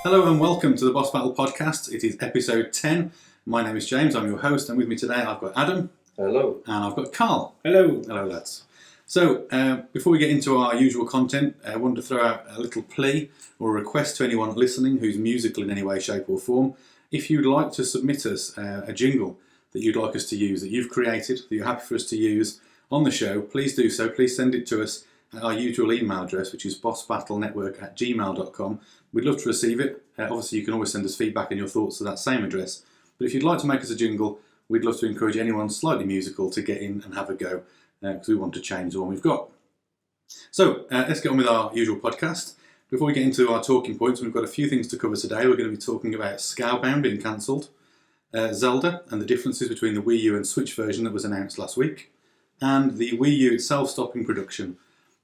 Hello and welcome to the Boss Battle Podcast. It is episode 10. My name is James, I'm your host, and with me today I've got Adam. Hello. And I've got Carl. Hello. Hello, lads. So, before we get into our usual content, I wanted to throw out a little plea or request to anyone listening who's musical in any way, shape or form. If you'd like to submit us a jingle that you'd like us to use, that you've created, that you're happy for us to use on the show, please do so. Please send it to us at our usual email address, which is bossbattlenetwork@gmail.com. We'd love to receive it. Obviously, you can always send us feedback and your thoughts to that same address. But if you'd like to make us a jingle, we'd love to encourage anyone slightly musical to get in and have a go, because we want to change the one we've got. So, let's get on with our usual podcast. Before we get into our talking points, we've got a few things to cover today. We're going to be talking about Scalebound being cancelled, Zelda and the differences between the Wii U and Switch version that was announced last week, and the Wii U itself stopping production.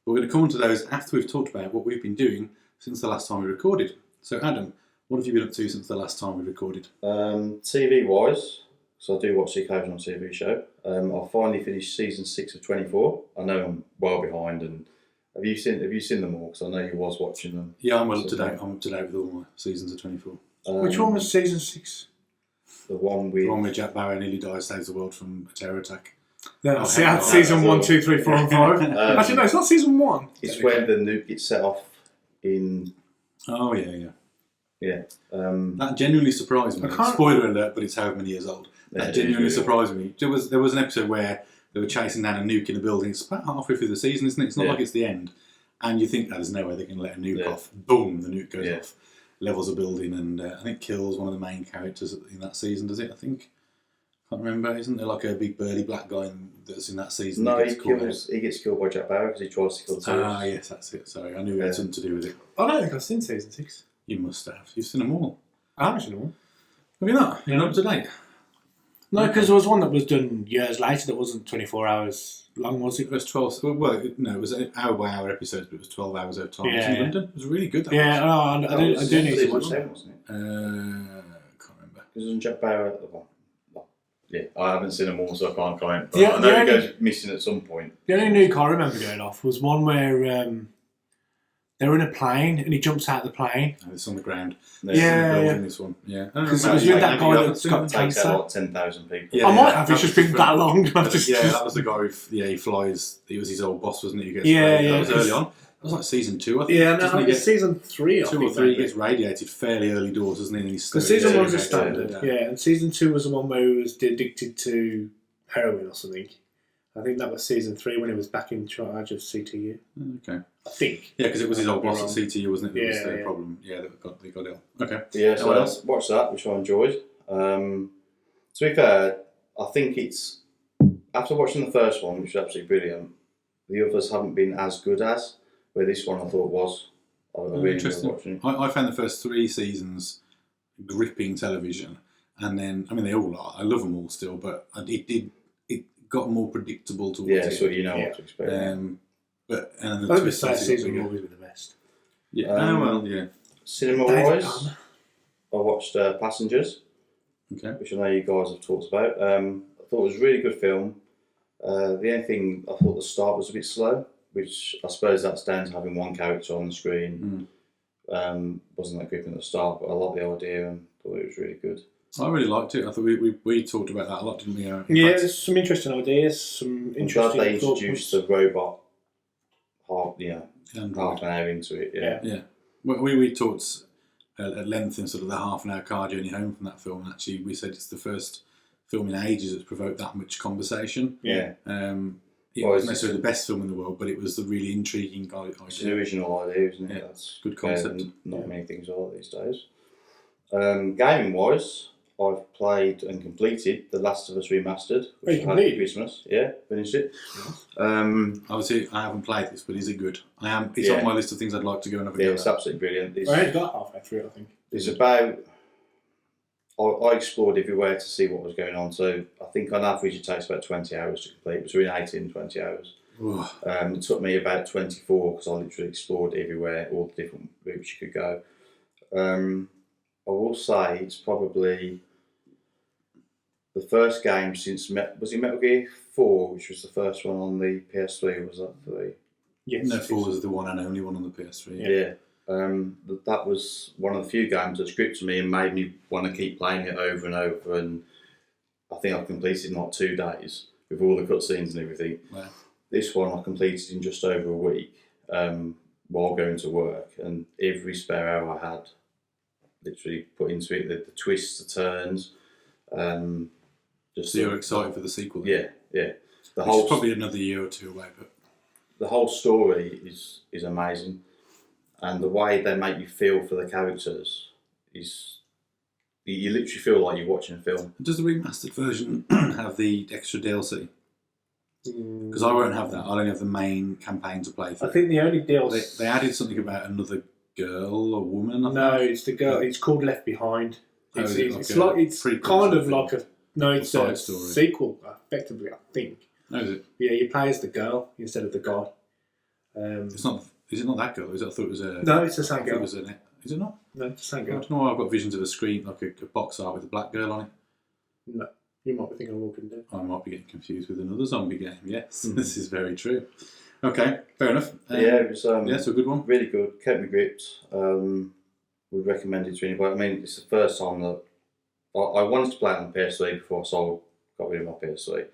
But we're going to come on to those after we've talked about what we've been doing since the last time we recorded. So, Adam, what have you been up to since the last time we recorded? TV-wise, so I do watch the occasional TV show. I finally finished season 6 of 24. I know I'm well behind. And have you seen them all? Because I know you was watching them. Yeah, I'm well up to date. I'm up to date with all my seasons of 24. Which one was season 6? The one with Jack Bauer nearly dies, saves the world from a terror attack. No, season 1, 2, 3, 4 and 5. Actually, no, it's not season 1. It's when the nuke gets set off in... Oh, yeah. Yeah. That genuinely surprised me. Spoiler alert, but it's however many years old. That genuinely surprised me. There was an episode where they were chasing down a nuke in a building. It's about halfway through the season, isn't it? It's not like it's the end. And you think, there's no way they can let a nuke off. Boom, the nuke goes off. Levels a building and I think kills one of the main characters in that season, does it? I think. Can't remember. Isn't there like a big burly black guy that's in that season? No, he gets killed by Jack Bauer because he tries to kill the terrorists. Ah, yes, that's it. Sorry, I knew it had something to do with it. I don't think I've seen season 6. You must have. You've seen them all. I haven't seen them all. Have you not? You're not up to date? No, because there was one that was done years later that wasn't 24 hours long, was it? It was 12. Well, no, it was an hour-by-hour episodes, but it was 12 hours over time. It was in London. It was really good. I do need to watch it. Wasn't it? Can't remember. Because wasn't Jack Bauer at the one? Yeah, I haven't seen them all, so I can't comment. But Yeah, I know he goes missing at some point. The only nuke I remember going off was one where they're in a plane and he jumps out of the plane. Oh, it's on the ground. Yeah. This one. Yeah. Because it was with that guy that's got Takes cancer. out like 10,000 people. Yeah, I might have. It's just been that long. That was the guy who, he flies. He was his old boss, wasn't he? Yeah. That was early on. That was like season 2, I think. Yeah, no, it's season 3. 2 or 3, he gets radiated fairly early doors, doesn't he? Because season 1 was a standard. Yeah, and season 2 was the one where he was addicted to heroin or something. I think that was season 3 when he was back in charge of CTU. Okay. I think. Yeah, because it was his old boss at CTU, wasn't it? That was the problem. Yeah, they got ill. Okay. Yeah, so I watched that, which I enjoyed. To be fair, I think it's... After watching the first one, which was absolutely brilliant, the others haven't been as good as, where this one I thought was. I really enjoyed watching it. I found the first 3 seasons gripping television. And then, I mean, they all are. I love them all still, but it got more predictable towards it. Yeah, so you know what to expect. But the first season will always be the best. Yeah. Cinema-wise, I watched Passengers, which I know you guys have talked about. I thought it was a really good film. The only thing, I thought the start was a bit slow, which I suppose that's down to having one character on the screen. Wasn't that gripping at the start, but I liked the idea and thought it was really good. I really liked it. I thought we talked about that a lot, didn't we? There's some interesting ideas, some interesting. I'm glad they introduced the robot half an hour into it. Yeah. Well, we talked at length in sort of the half-an-hour car journey home from that film. Actually, we said it's the first film in ages that's provoked that much conversation. Yeah. It wasn't necessarily the best film in the world, but it was the really intriguing idea. It's an original idea, isn't it? Yeah, that's good concept. Not many things are these days. Gaming-wise, I've played and completed The Last of Us Remastered, which I had at Christmas. Yeah, finished it. Obviously, I haven't played this, but is it good? It's on my list of things I'd like to go and have a go. Yeah, it's absolutely brilliant. I only got halfway through it, I think. It's about... I explored everywhere to see what was going on, so I think on average it takes about 20 hours to complete, between 18 and 20 hours. It took me about 24 because I literally explored everywhere, all the different routes you could go. I will say it's probably the first game since was it Metal Gear 4, which was the first one on the PS3, or was that 3? Yes. No, 4 was the one and only one on the PS3. Yeah. That was one of the few games that gripped me and made me want to keep playing it over and over. And I think I completed in like 2 days with all the cutscenes and everything. Wow. This one I completed in just over a week while going to work, and every spare hour I had literally put into it. The twists, the turns. So you're excited for the sequel? Yeah, yeah. Which is probably another year or 2 away, but the whole story is amazing, and the way they make you feel for the characters is you literally feel like you're watching a film. Does the remastered version have the extra DLC? Because I won't have that. I'll only have the main campaign to play through. I think the only DLC... They added something about another girl or woman, I think. No, it's the girl. It's called Left Behind. It's kind of like a... No, it's a sequel, effectively, I think. Oh, is it? Yeah, you play as the girl instead of the guy. It's not. Is it not that girl? I thought it was a... No, it's the same girl. Is it not? No, it's the same I girl. don't know why I've got visions of a screen, like a box art with a black girl on it. No, you might be thinking of Walking Dead. I might be getting confused with another zombie game. Yes, this is very true. Okay, fair enough. Yeah, it was it's a good one. Really good, kept me gripped. Would recommend it to anybody. I mean, it's the first time that I wanted to play it on the PS3 before I got rid of my PS3.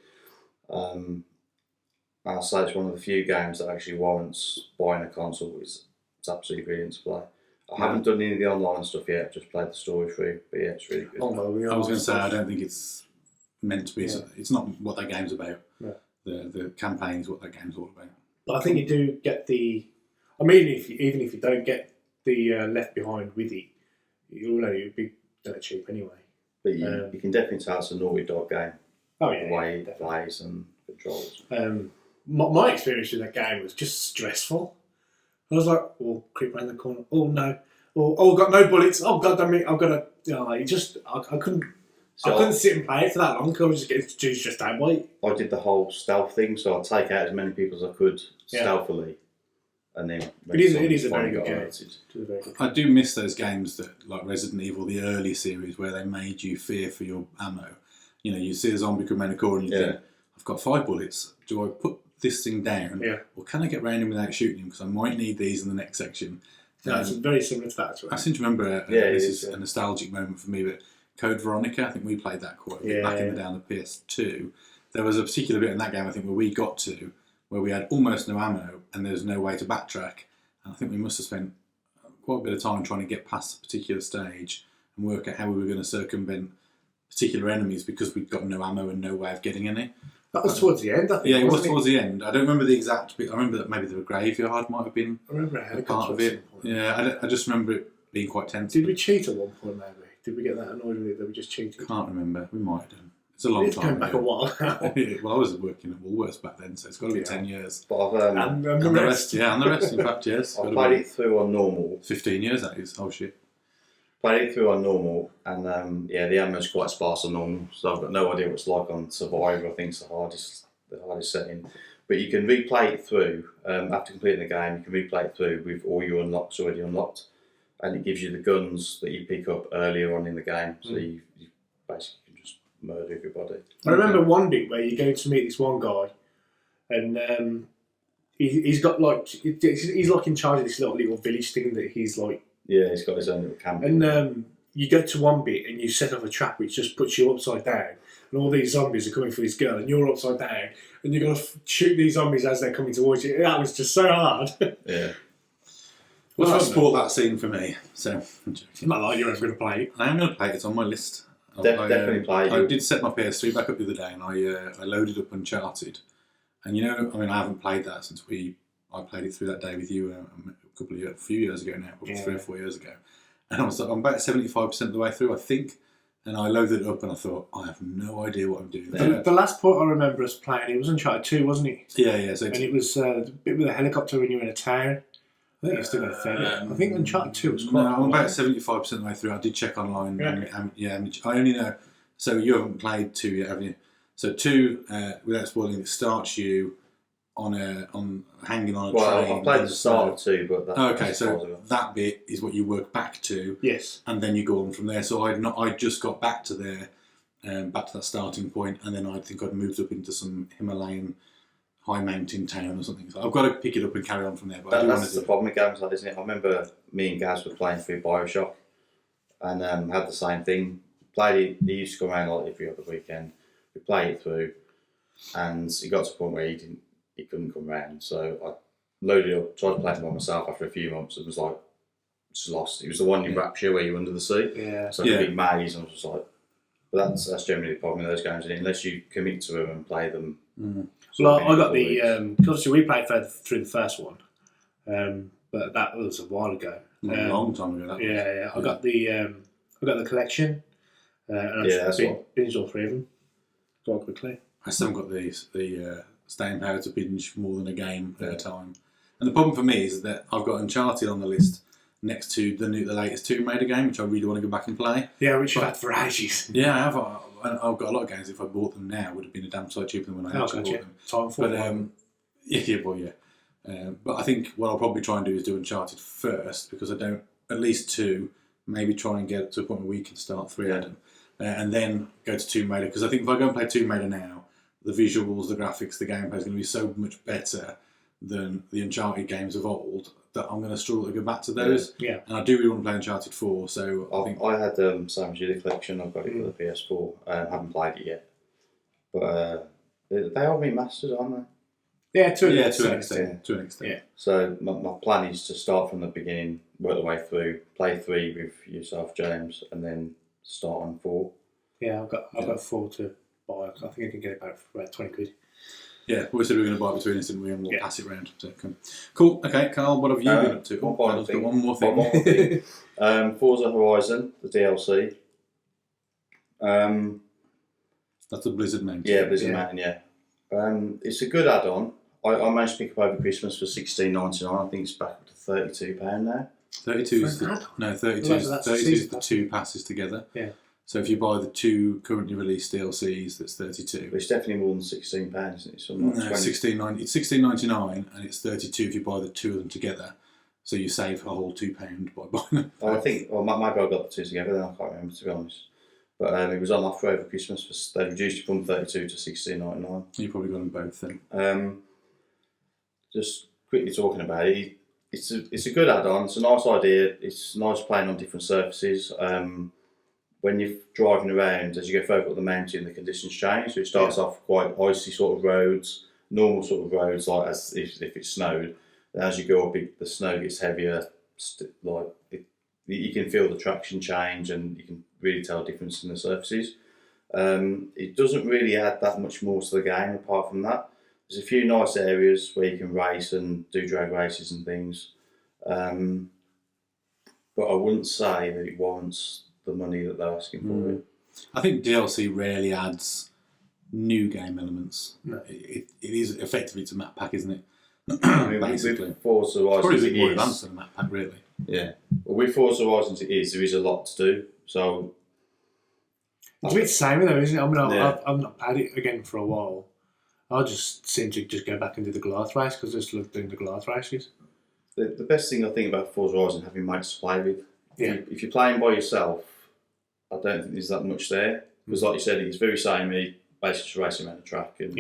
I'll say it's one of the few games that actually warrants buying a console. It's absolutely brilliant to play. I haven't done any of the online stuff yet. I've just played the story through, but yeah, it's really good. I was going to say, I don't think it's meant to be. Yeah. It's not what that game's about. Yeah. The campaign is what that game's all about. But I think you do get the... I mean, even if you don't get the Left Behind with it, it'll be cheap anyway. But you can definitely tell it's a Naughty Dog game. Oh yeah, the way it plays and controls. My experience with that game was just stressful. I was like, oh, creep around the corner. Oh no. Oh, I've got no bullets. Oh god damn it! I've got to. I couldn't. So I couldn't sit and play it for that long because I was just getting too stressed out by it. I did the whole stealth thing, so I'd take out as many people as I could stealthily, and then. It is a very good game. I do miss those games that, like Resident Evil, the early series, where they made you fear for your ammo. You know, you see a zombie come around a corner and you think, I've got 5 bullets. Do I put this thing down, or can I get round him without shooting him? Because I might need these in the next section. No, it's very similar to that. I seem to remember this is a nostalgic moment for me, but Code Veronica, I think we played that quite a bit back in the day on the PS2. There was a particular bit in that game, I think, where we got to where we had almost no ammo and there was no way to backtrack. And I think we must have spent quite a bit of time trying to get past a particular stage and work out how we were going to circumvent particular enemies because we'd got no ammo and no way of getting any. That was towards the end, I think. Yeah, it was towards the end. I don't remember the exact bit. I remember that maybe the graveyard might have been a part of it. Yeah, I just remember it being quite tense. Did we cheat at one point, maybe? Did we get that annoyed with it that we just cheated? Can't remember. We might have done. It's a long time. It's going back a while now. Well, I was working at Woolworths back then, so it's got to be 10 years. But I've, and the rest. Yeah, and the rest, in fact, yes. I played it through on normal. 15 years, that is. Oh, shit. Played it through on normal, and the ammo's quite sparse on normal, so I've got no idea what it's like on Survivor. I think it's the hardest setting. But you can replay it through, after completing the game, you can replay it through with all your unlocks already unlocked, and it gives you the guns that you pick up earlier on in the game, so you basically can just murder everybody. I remember one bit where you're going to meet this one guy, and he's got he's like in charge of this little village thing that he's like. Yeah, he's got his own little camp. And you go to one bit and you set off a trap which just puts you upside down, and all these zombies are coming for this girl, and you're upside down, and you've got to shoot these zombies as they're coming towards you. That was just so hard. Yeah. Well, I support that scene for me. So it's not like you're ever going to play it. I am going to play it. It's on my list. Definitely play it. I did set my PS3 back up the other day, and I loaded up Uncharted. And I haven't played that since I played it through that day with you a few years ago now, probably 3 or 4 years ago. And I'm about 75% of the way through, I think. And I loaded it up and I thought, I have no idea what I'm doing. The last part I remember us playing, it was Uncharted 2, wasn't it? Yeah. So and it was the bit with a helicopter when you were in a town. I think it's still got a fair bit. I think Uncharted 2 was quite I'm about 75% of the way through. I did check online. I only know. So you haven't played 2 yet, have you? So 2, without spoiling, it starts you hanging on a train. Well, I played the start of 2, but so that bit is what you work back to. Yes. And then you go on from there. So I just got back to there, back to that starting point, and then I think I'd moved up into some Himalayan high mountain town or something. So I've got to pick it up and carry on from there. But I do want That's to the problem with games like this, isn't it? I remember me and Gaz were playing through Bioshock and had the same thing. Played it, he used to come around like every other weekend. We played it through, and it got to the point where he couldn't come round. So I loaded it up, tried to play it by myself after a few months, and was like, just lost. It was the one in Rapture where you're under the sea. Yeah. So a big maze, and I was just like, but that's generally the problem with those games, unless you commit to them and play them. Well, I got the obviously we played through the first one, but that was a while ago. a long time ago. Yeah. I got the collection, and I just binged all three of them quite quickly. I still haven't got the staying power to binge more than a game at a time. And the problem for me is that I've got Uncharted on the list next to the latest Tomb Raider game, which I really want to go back and play. Yeah, which you've had for ages. Yeah, I have. I've got a lot of games. If I bought them now, it would have been a damn sight cheaper than when I actually bought them. Time for But I think what I'll probably try and do is do Uncharted first, because I don't, at least 2, maybe try and get to a point where we can start 3 of them, and then go to Tomb Raider. Because I think if I go and play Tomb Raider now, the visuals, the graphics, the gameplay is going to be so much better than the Uncharted games of old that I'm going to struggle to go back to those. Yeah. And I do really want to play Uncharted 4, so I had Sam Judy collection. I've got it for the PS4. haven't played it yet, but they are remastered, aren't they? Yeah, to an extent. Yeah. So my plan is to start from the beginning, work the way through, play 3 with yourself, James, and then start on 4. Yeah, I've got 4 to buy. I think I can get it back for about 20 quid. Yeah, we said we were going to buy between us, didn't we? And we'll pass it round. So, cool. Okay, Carl, what have you been up to? One more thing. Forza Horizon, the DLC. That's a Blizzard Mountain. Yeah, Blizzard Mountain, yeah. It's a good add-on. I managed to pick up over Christmas for $16.99. I think it's back up to £32 now. 32 is the 2 passes together. Yeah. So if you buy the 2 currently released DLCs, that's 32. But it's definitely more than £16, isn't it? So it's $16.99 and it's 32 if you buy the 2 of them together. So you save a whole £2 by buying them. I think, maybe I got the 2 together, then I can't remember, to be honest. But it was on offer over Christmas. They reduced it from 32 to $16.99. You probably got them both then. Just quickly talking about it, it's a good add-on. It's a nice idea. It's nice playing on different surfaces. When you're driving around, as you go further up the mountain, the conditions change. So it starts off quite icy sort of roads, normal sort of roads, like as if it snowed. And as you go up, the snow gets heavier. You can feel the traction change, and you can really tell the difference in the surfaces. It doesn't really add that much more to the game apart from that. There's a few nice areas where you can race and do drag races and things. But I wouldn't say that it warrants the money that they're asking for it. I think DLC rarely adds new game elements. No. It is effectively, it's a map pack, isn't it? Basically. With Forza Horizon, probably a bit more advanced than a map pack, really. Yeah. Well, with Forza Horizon, there is a lot to do. So it's a bit the same though, isn't it? I mean, I've not played it again for a while. I just seem to just go back and do the Goliath race because I just love doing the Goliath races. The best thing I think about Forza Horizon is having mates to play with. Yeah. If you're playing by yourself, I don't think there's that much there. Because like you said, it's very samey, basically just racing around the track and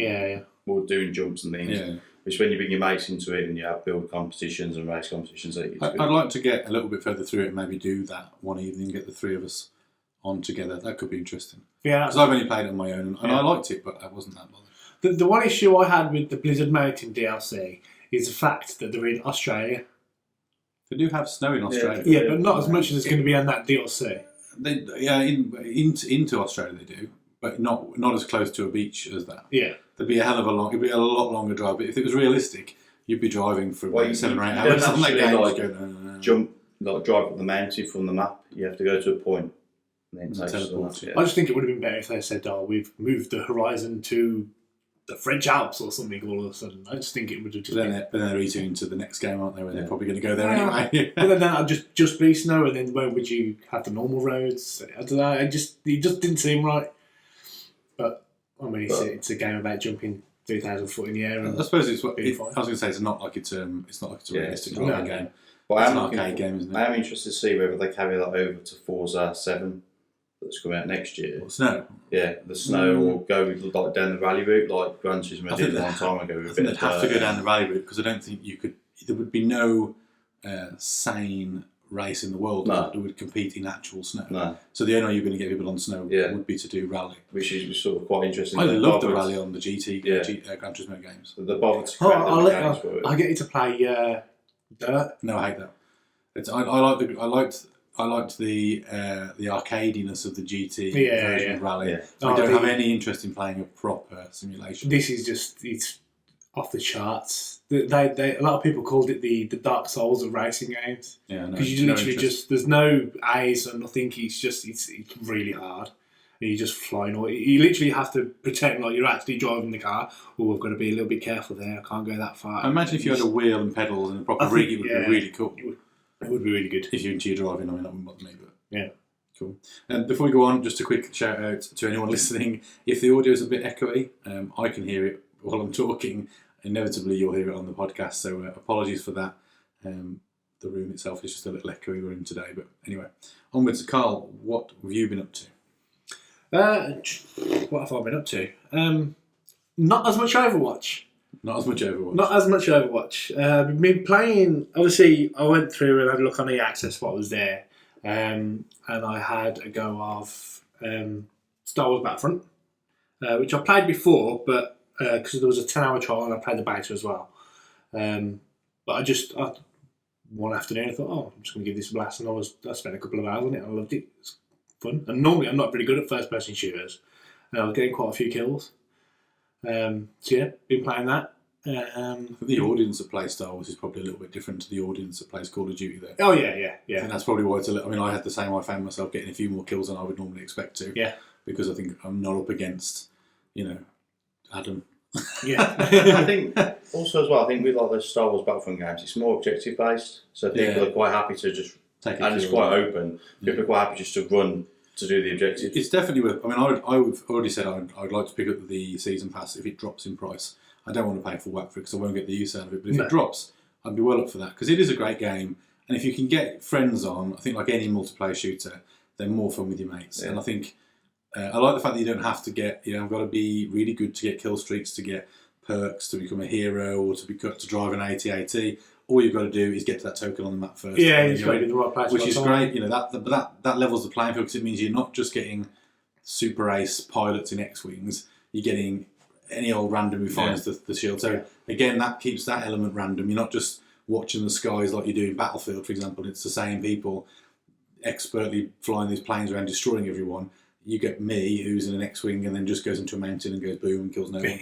more doing jumps and things. Yeah. Which when you bring your mates into it and you have build competitions and race competitions, it's good. I'd like to get a little bit further through it and maybe do that one evening, get the 3 of us on together. That could be interesting. Yeah. Because I've only played it on my own and I liked it, but I wasn't that bothered. The one issue I had with the Blizzard Mountain DLC is the fact that they're in Australia. They do have snow in Australia. Yeah, but not as much as it's going to be on that DLC. Into Australia they do, but not as close to a beach as that. Yeah. It'd be a lot longer drive. But if it was realistic, you'd be driving for about 7 or 8 hours. Drive up the mountain from the map. You have to go to a point. And then teleport. I just think it would have been better if they said, we've moved the horizon to the French Alps or something all of a sudden. I just think it would have just But then they're eating into the next game, aren't they? Where they're probably going to go there anyway. But then that'd just be snow, and then where would you have the normal roads? I don't know. It just didn't seem right. But I mean, it's a game about jumping 3,000 foot in the air. And I suppose it's what I was going to say. It's not like it's a realistic driving game. But it's an arcade game, isn't it? I am interested to see whether they carry that over to Forza 7. that's coming out next year. Or Snow. Yeah, the Snow will go like down the rally route, like Gran Turismo did a long time ago. I think they'd have to go down the rally route because I don't think you could. There would be no sane race in the world that would compete in actual snow. No. So the only way you're going to get people on snow would be to do rally. Which is sort of quite interesting. I love the rally on the GT Gran Turismo games. The bothered to create the games for it. I'll get you to play Dirt. No, I hate that. I liked the arcadiness of the GT version of rally. Yeah. I don't have any interest in playing a proper simulation. This is just it's off the charts. A lot of people called it the Dark Souls of racing games. Yeah, no. Because you literally there's no A's or nothing. It's really hard. And you just flying. You literally have to pretend like you're actually driving the car. Oh, I've got to be a little bit careful there. I can't go that far. Imagine if you had a wheel and pedals and a proper rig. It would be really cool. It would be really good. If you're into your driving, I mean, that wouldn't bother me, but yeah. Cool. And before we go on, just a quick shout out to anyone listening. If the audio is a bit echoey, I can hear it while I'm talking. Inevitably, you'll hear it on the podcast, so apologies for that. The room itself is just a little echoey we're in today, but anyway. Onwards to Carl, what have you been up to? What have I been up to? Not as much Overwatch. Not as much Overwatch. Not as much Overwatch. I've been playing. Obviously, I went through and had a look on the access what was there, and I had a go of Star Wars Battlefront, which I played before, but because there was a 10-hour trial and I played the beta as well. But one afternoon I thought, I'm just going to give this a blast, and I spent a couple of hours on it. And I loved it. It's fun. And normally I'm not very good at first-person shooters, and I was getting quite a few kills. So yeah, been playing that. The audience that plays Star Wars is probably a little bit different to the audience that plays Call of Duty there. Oh yeah. I think that's probably why it's a little... I mean, I had the same. I found myself getting a few more kills than I would normally expect to. Yeah. Because I think I'm not up against, Adam. Yeah. I think also as well, I think with like those Star Wars Battlefront games, it's more objective based. So people are quite happy to just... And it's quite open. People are quite happy just to run to do the objectives. It's definitely worth... I mean, I've already said I'd like to pick up the season pass if it drops in price. I don't want to pay full whack for it because I won't get the use out of it. But if it drops, I'd be well up for that because it is a great game. And if you can get friends on, I think like any multiplayer shooter, they're more fun with your mates. Yeah. And I think I like the fact that you don't have to get... I've got to be really good to get kill streaks, to get perks, to become a hero, or to drive an AT-AT. All you've got to do is get to that token on the map first. Yeah, you've got to in the right place. Which is great. That levels the playing field because it means you're not just getting super ace pilots in X-Wings, you're getting any old random who finds the shield. So again, that keeps that element random. You're not just watching the skies like you do in Battlefield, for example. It's the same people expertly flying these planes around destroying everyone. You get me, who's in an X-Wing and then just goes into a mountain and goes boom and kills no one.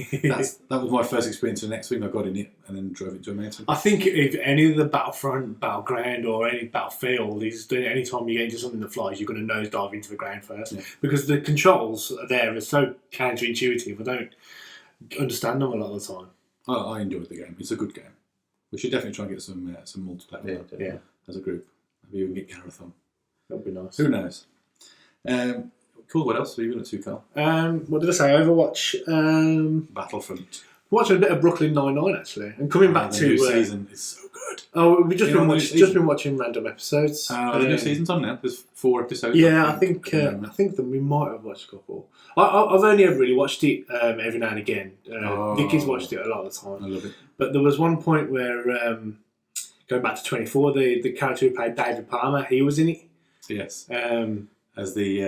That was my first experience in an X-Wing. I got in it and then drove it to a mountain. I think if any of the Battlefront, Battleground or any Battlefield is doing it, any time you get into something that flies, you're going to nosedive into the ground first. Yeah. Because the controls there are so counterintuitive. I don't understand them a lot of the time. I enjoyed the game. It's a good game. We should definitely try and get some multiplayer as a group. Maybe we can get Gareth on. That would be nice. Who knows? Cool. What else have you been up to, Carl? What did I say? Overwatch. Battlefront. Watching a bit of Brooklyn Nine-Nine actually, and coming back to the new season is so good. Oh, we've just been watching random episodes. The new season's on now. There's 4 episodes. Yeah, I think that we might have watched a couple. I've only ever really watched it every now and again. Vicky's watched it a lot of the time. I love it. But there was one point where going back to 24, the character who played David Palmer, he was in it. Yes. As the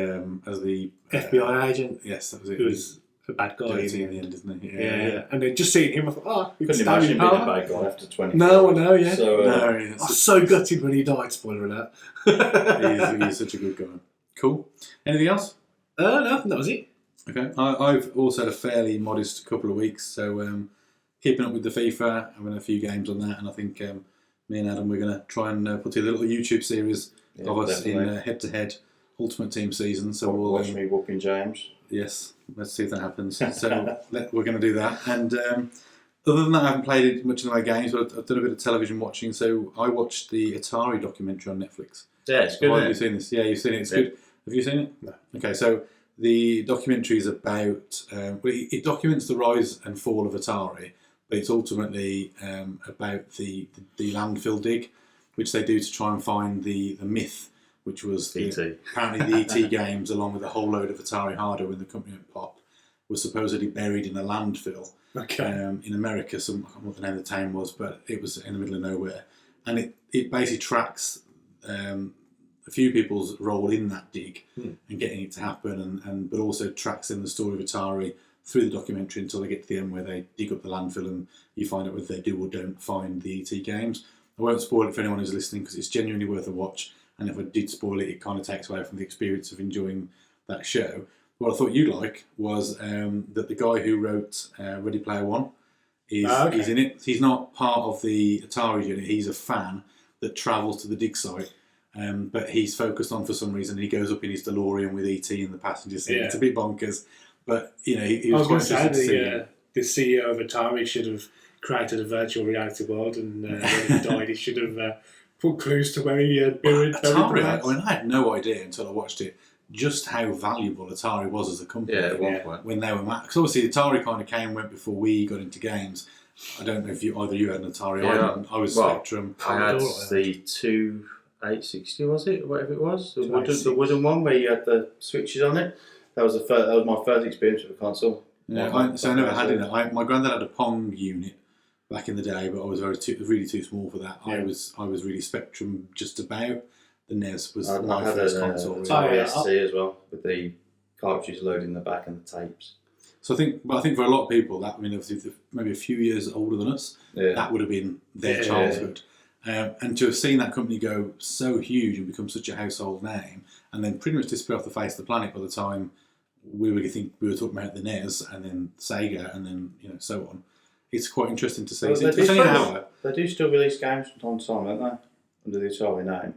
FBI agent. Yes, that was it. He was a bad guy in the end, isn't he? Yeah. And then just seeing him, I thought, couldn't imagine being a bad guy after 24. No, I know, yeah. So, I was so gutted when he died, spoiler alert. He's such a good guy. Cool. Anything else? No, that was it. Okay. I've also had a fairly modest couple of weeks, so keeping up with the FIFA, having a few games on that, and I think me and Adam, we're going to try and put together a little YouTube series of us in head-to-head Ultimate Team season. So we'll watch me whooping James. Yes, let's see if that happens. So we're going to do that. And other than that, I haven't played much in the way of games, but I've done a bit of television watching. So I watched the Atari documentary on Netflix. Yeah, it's good. Have you seen this? Yeah, you've seen it. It's good. Have you seen it? No. Okay, so the documentary is about... it documents the rise and fall of Atari, but it's ultimately about the landfill dig, which they do to try and find the myth which was E.T. apparently the ET games, along with a whole load of Atari hardware when the company went pop, was supposedly buried in a landfill in America. I can't remember what the name of the town was, but it was in the middle of nowhere. And it basically tracks a few people's role in that dig and getting it to happen, and but also tracks in the story of Atari through the documentary until they get to the end where they dig up the landfill and you find out whether they do or don't find the ET games. I won't spoil it for anyone who's listening because it's genuinely worth a watch, and if I did spoil it, it kind of takes away from the experience of enjoying that show. What I thought you'd like was that the guy who wrote Ready Player One is in it. He's not part of the Atari unit, he's a fan that travels to the dig site. But he's focused on, for some reason, he goes up in his DeLorean with ET in the passenger seat. Yeah. It's a bit bonkers, but he was quite interesting to see. The CEO of Atari should have created a virtual reality world, and when he died, he should have put clues to where he buried Atari. I had no idea until I watched it just how valuable Atari was as a company. At one point when they were because obviously Atari kind of came and went before we got into games. I don't know if either you had an Atari. Yeah. I was Spectrum. I had the 860, was it? Whatever it was, the wooden one where you had the switches on it. That was my first experience with a console. Yeah, I never had it. My granddad had a Pong unit back in the day, but I was really too small for that. Yeah. I was really Spectrum just about. The NES was my first console. Atari ST as well, with the cartridges loaded in the back and the tapes. So I think for a lot of people, obviously maybe a few years older than us, that would have been their childhood. And to have seen that company go so huge and become such a household name, and then pretty much disappear off the face of the planet by the time we were talking about the NES and then Sega and then so on. It's quite interesting to see. Well, they do still release games from time to time, don't they? Under the Atari name.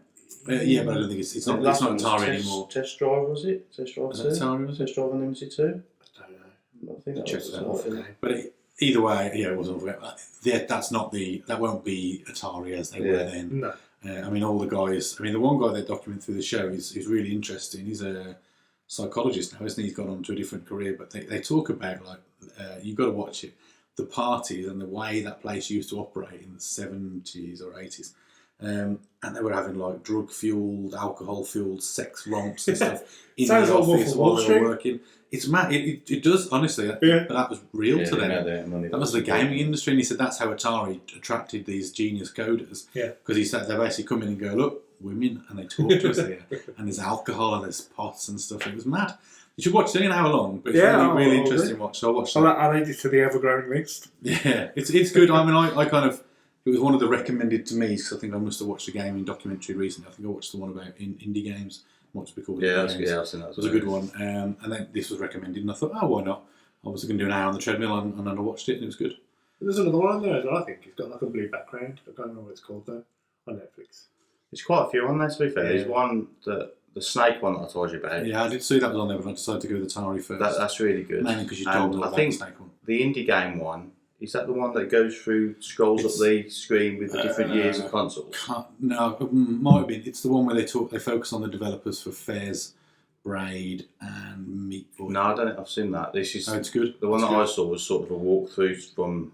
Yeah, but I don't think it's not Atari anymore. Test Drive, was it? Test Drive 2? Atari, was it? Test Drive Unlimited 2? I don't know. I think that was But either way, it wasn't. That won't be Atari as they were then. No. All the guys. The one guy they document through the show is really interesting. He's a psychologist now, isn't he? He's gone on to a different career, but they talk about you've got to watch it, the parties and the way that place used to operate in the 70s or 80s. And they were having drug-fueled, alcohol-fueled sex romps and stuff in the office while they were working. It's mad. It does, honestly. But that was real to them. That was the gaming industry. And he said that's how Atari attracted these genius coders. Because he said they basically come in and go, look, women, and they talk to us here. And there's alcohol and there's pots and stuff. It was mad. You should watch it. It's only an hour long, but it's really interesting watch. So I'll watch that. I'll add it to the ever-growing list. Yeah, it's good. I kind of... It was one of the recommended to me because I think I must have watched a gaming documentary recently. I think I watched the one about indie games. What's it called? I've seen that. It was a good one. And then this was recommended, and I thought, why not? I was going to do an hour on the treadmill, and then I watched it, and it was good. There's another one on there as well, I think. It's got a blue background. I can't remember what it's called though. On Netflix. There's quite a few on there, to be fair. There's one, the snake one that I told you about. Yeah, I did see that was on there, but I decided to go with Atari first. That's really good. Mainly because you told me about the snake one. The indie game one, is that the one that goes through, scrolls up the screen with the different years of consoles? No, it might have been. It's the one where they focus on the developers for Fairs, Braid, and Meat Boy. No, I don't think I've seen that. It's good. The one I saw was sort of a walkthrough from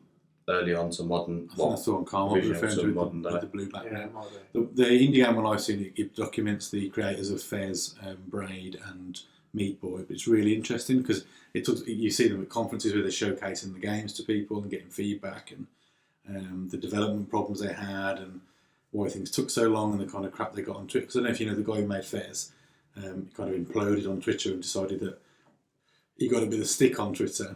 early on to modern. I think that's the one Carl was referring to with the blue background. The indie game one I've seen, it documents the creators of Fairs, Braid, and Meat Boy, but it's really interesting because you see them at conferences where they're showcasing the games to people and getting feedback and the development problems they had and why things took so long and the kind of crap they got on Twitter. Because I don't know if you know the guy who made Fairs, kind of imploded on Twitter and decided that he got a bit of stick on Twitter,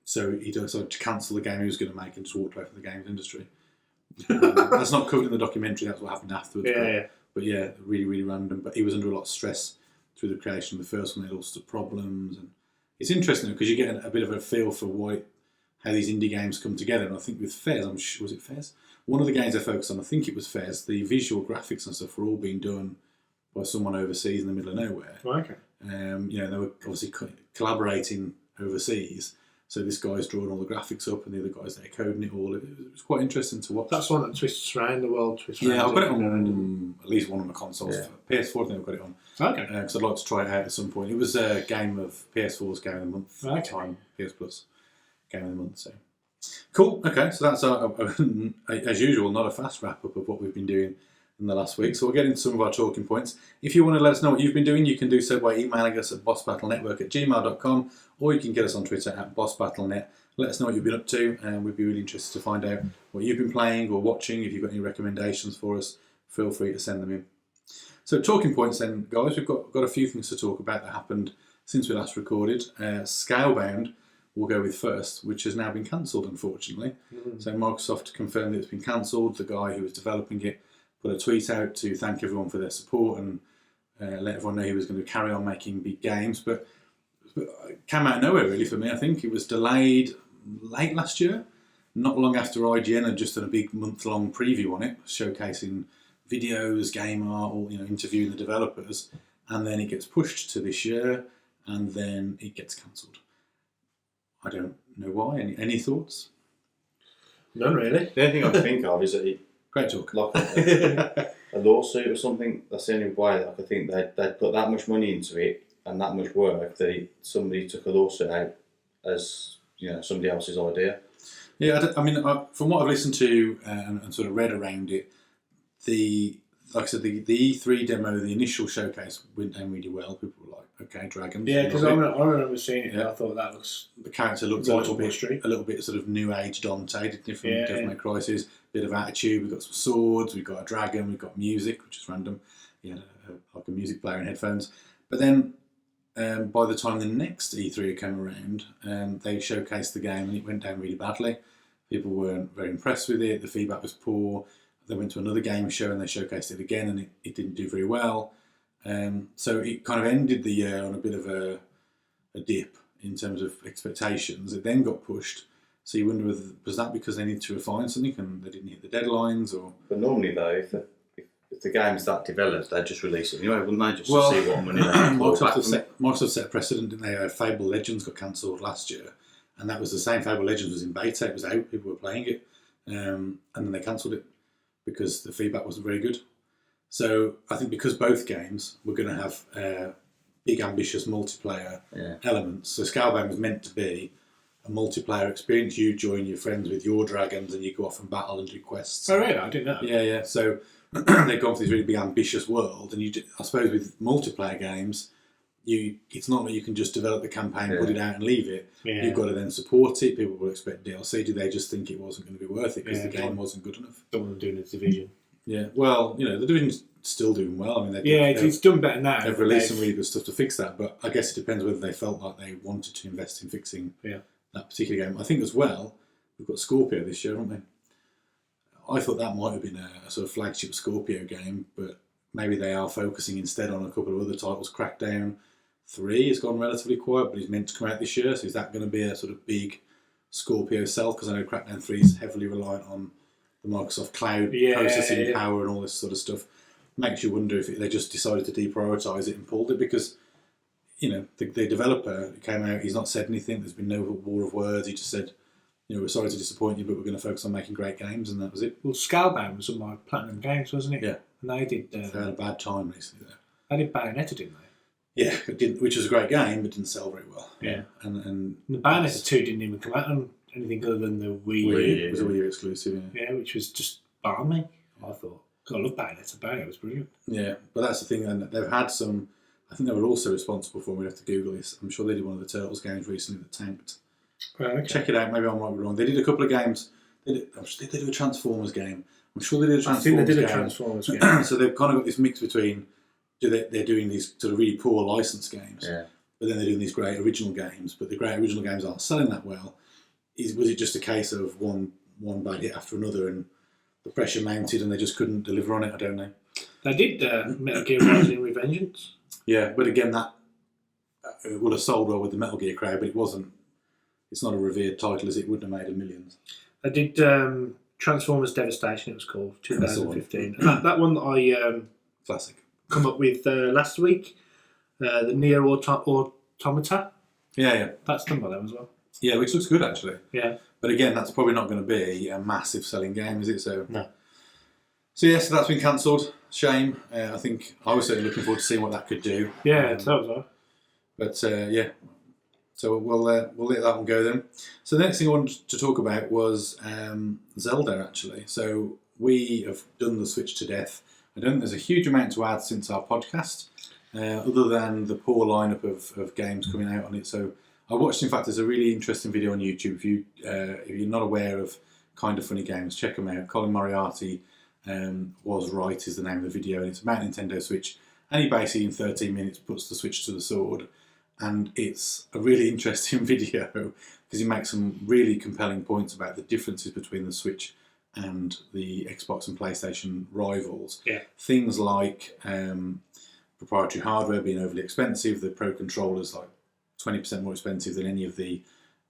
so he decided to cancel the game he was going to make and just walked away from the games industry. That's not covered in the documentary. That's what happened afterwards. But really, really random. But he was under a lot of stress through the creation of the first one. They had all sorts of problems, and it's interesting because you get a bit of a feel for how these indie games come together. And I think with Fairs, was it Fairs? One of the games I focused on, I think it was Fairs. The visual graphics and stuff were all being done by someone overseas in the middle of nowhere. Okay. They were obviously collaborating overseas. So this guy's drawing all the graphics up, and the other guy's there coding it all. It was quite interesting to watch. That's one that twists around the world. I've got it on at least one of my consoles. Yeah. PS4, I think I've got it on. Okay. Because I'd like to try it out at some point. It was a game of PS4's Game of the Month at the time. PS Plus Game of the Month. So cool. Okay, so that's as usual, not a fast wrap up of what we've been doing in the last week. So we'll get into some of our talking points. If you want to let us know what you've been doing, you can do so by emailing us at bossbattlenetwork@gmail.com, or you can get us on Twitter at bossbattlenet. Let us know what you've been up to, and we'd be really interested to find out what you've been playing or watching. If you've got any recommendations for us, feel free to send them in. So talking points then, guys, we've got a few things to talk about that happened since we last recorded. Scalebound we'll go with first, which has now been cancelled, unfortunately. So Microsoft confirmed that it's been cancelled. The guy who was developing it put a tweet out to thank everyone for their support and let everyone know he was going to carry on making big games. But it came out of nowhere, really, for me. I think it was delayed late last year, not long after IGN had just done a big month-long preview on it, showcasing videos, game art, or interviewing the developers, and then it gets pushed to this year, and then it gets cancelled. I don't know why. Any thoughts? None really. The only thing I can think of is that it, great talk. Like a lawsuit or something. That's the only way that I think they'd put that much money into it and that much work that somebody took a lawsuit out as somebody else's idea. Yeah, I mean, from what I've listened to and sort of read around it, like I said, the E3 demo, the initial showcase went down really well. People were like, "Okay, dragons." Yeah, because I remember seeing it. Yeah. And I thought that looks. The character looked a little bit sort of new age Dante, different Devil May Cry Crisis. Bit of attitude. We've got some swords. We've got a dragon. We've got music, which is random. Like a music player in headphones. But then, by the time the next E3 came around, they showcased the game and it went down really badly. People weren't very impressed with it. The feedback was poor. They went to another game show and they showcased it again, and it didn't do very well. So it kind of ended the year on a bit of a dip in terms of expectations. It then got pushed. So you wonder was that because they needed to refine something and they didn't hit the deadlines, or? But normally though, if the game's that developed, they'd just release it anyway, wouldn't they? Just to see what money they can Microsoft set a precedent, didn't they? Fable Legends got cancelled last year, and that was the same. Fable Legends was in beta, it was out, people were playing it, and then they cancelled it because the feedback wasn't very good. So I think because both games were going to have big, ambitious multiplayer elements, so Scalebound was meant to be a multiplayer experience. You join your friends with your dragons and you go off and battle and do quests. Oh, really? I didn't know. Yeah. So they've gone for this really big, ambitious world, and I suppose with multiplayer games, it's not that you can just develop the campaign, put it out and leave it. Yeah. You've got to then support it. People will expect DLC. Did they just think it wasn't going to be worth it because the game wasn't good enough? Don't want them doing the Division. Yeah, well, the Division's still doing well. I mean, it's done better now. They've released some really good stuff to fix that, but I guess it depends whether they felt like they wanted to invest in fixing that particular game. I think as well, we've got Scorpio this year, haven't we? I thought that might have been a sort of flagship Scorpio game, but maybe they are focusing instead on a couple of other titles. Crackdown 3 has gone relatively quiet, but it's meant to come out this year, so is that going to be a sort of big Scorpio sell? Because I know Crackdown 3 is heavily reliant on the Microsoft cloud processing power and all this sort of stuff. Makes you wonder if they just decided to deprioritise it and pulled it, because the developer came out, he's not said anything, there's been no war of words, he just said, we're sorry to disappoint you, but we're going to focus on making great games, and that was it. Well, Scalebound was one of my Platinum games, wasn't it? Yeah. And they did... they had a bad time recently there. They did Bayonetta, didn't they? Yeah, it didn't, which was a great game, but didn't sell very well. Yeah. And the Bayonetta 2 didn't even come out on anything other than the Wii U. It was a Wii U exclusive, yeah. Which was just balmy, I thought. God, I love Bayonetta. Bayonetta was brilliant. Yeah, but that's the thing, and they've had some... I think they were also responsible for, we'd have to Google this, I'm sure they did one of the Turtles games recently that tanked. Okay. Check it out, maybe I might be wrong. They did a couple of games. Did they do a Transformers game? I'm sure they did a Transformers game. I think they did a Transformers game. So they've kind of got this mix between, they're doing these sort of really poor licensed games, but then they're doing these great original games, but the great original games aren't selling that well. Was it just a case of one bad hit after another and the pressure mounted and they just couldn't deliver on it? I don't know. They did Metal Gear Rising Revengeance. Yeah, but again, that would have sold well with the Metal Gear crowd, but it wasn't. It's not a revered title, as it wouldn't have made millions. I did Transformers Devastation, it was called, 2015. And that one that I classic come up with last week, the Nier Automata. Yeah. That's done by them as well. Yeah, which looks good actually. Yeah. But again, that's probably not going to be a massive selling game, is it? So no. So yes, that's been cancelled. Shame. I think I was certainly looking forward to seeing what that could do. Yeah, that was all. But yeah. So we'll let that one go then. So the next thing I wanted to talk about was Zelda, actually. So we have done the Switch to death. I don't think there's a huge amount to add since our podcast, other than the poor lineup of games coming out on it. So I watched, in fact, there's a really interesting video on YouTube. If you're not aware of Kind of Funny Games, check them out. Colin Moriarty Was Right is the name of the video, and it's about Nintendo Switch. And he basically, in 13 minutes, puts the Switch to the sword. And it's a really interesting video because he makes some really compelling points about the differences between the Switch and the Xbox and PlayStation rivals. Yeah. Things like proprietary hardware being overly expensive, the Pro controllers like 20% more expensive than any of the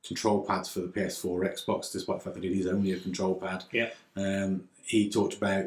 control pads for the PS4 or Xbox, despite the fact that it is only a control pad. Yeah. He talked about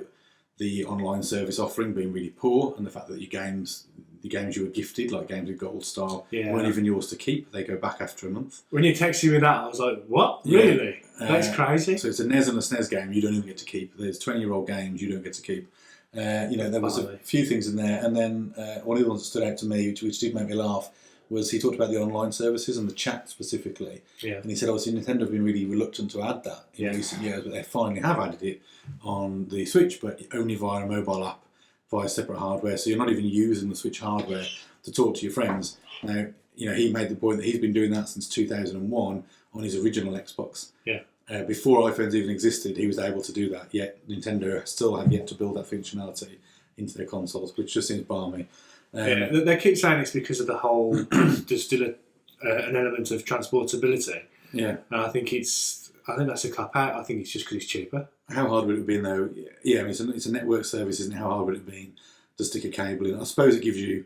the online service offering being really poor, and the fact that the games you were gifted, like games with Gold Star, weren't even yours to keep. They go back after a month. When you texted me that, I was like, what? Really? That's crazy. So it's a NES and a SNES game you don't even get to keep. There's 20-year-old games you don't get to keep. There was a few things in there, and then one of the ones that stood out to me, which did make me laugh, was he talked about the online services and the chat specifically. Yeah. And he said, obviously, Nintendo have been really reluctant to add that in recent years, but they finally have added it on the Switch, but only via a mobile app, via separate hardware. So you're not even using the Switch hardware to talk to your friends. Now, he made the point that he's been doing that since 2001 on his original Xbox. Yeah. Before iPhones even existed, he was able to do that, yet Nintendo still have yet to build that functionality into their consoles, which just seems balmy. They keep saying it's because of the whole, there's still an element of transportability. Yeah. And I think that's a cop out. I think it's just because it's cheaper. How hard would it have been though? Yeah, I mean, it's a network service, isn't it? How hard would it have been to stick a cable in? I suppose it gives you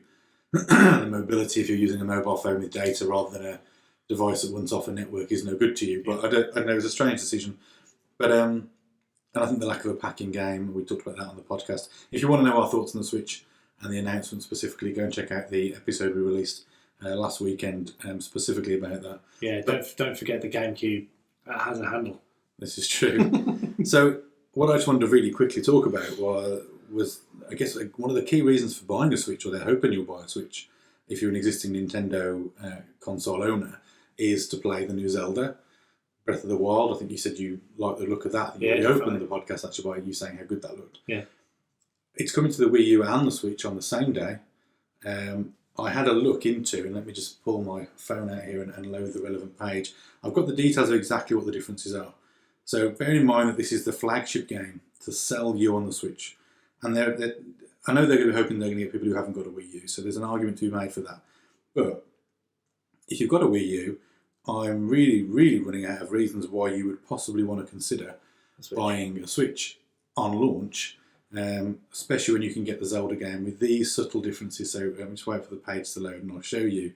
the mobility if you're using a mobile phone with data rather than a device that runs off a network is no good to you. But I don't know, it was a strange decision. But and I think the lack of a packing game, we talked about that on the podcast. If you want to know our thoughts on the Switch and the announcement specifically, go and check out the episode we released last weekend specifically about that. Yeah, don't forget the GameCube has a handle. This is true. So what I just wanted to really quickly talk about was I guess one of the key reasons for buying a Switch, or they're hoping you'll buy a Switch if you're an existing Nintendo console owner, is to play the new Zelda, Breath of the Wild. I think you said you like the look of that. I think you opened the podcast actually by you saying how good that looked. Yeah. It's coming to the Wii U and the Switch on the same day. I had a look into, and let me just pull my phone out here and load the relevant page. I've got the details of exactly what the differences are. So bear in mind that this is the flagship game to sell you on the Switch. And I know they're going to be hoping they're going to get people who haven't got a Wii U, so there's an argument to be made for that. But if you've got a Wii U, I'm really, really running out of reasons why you would possibly want to consider buying a Switch on launch, especially when you can get the Zelda game with these subtle differences. So just wait for the page to load and I'll show you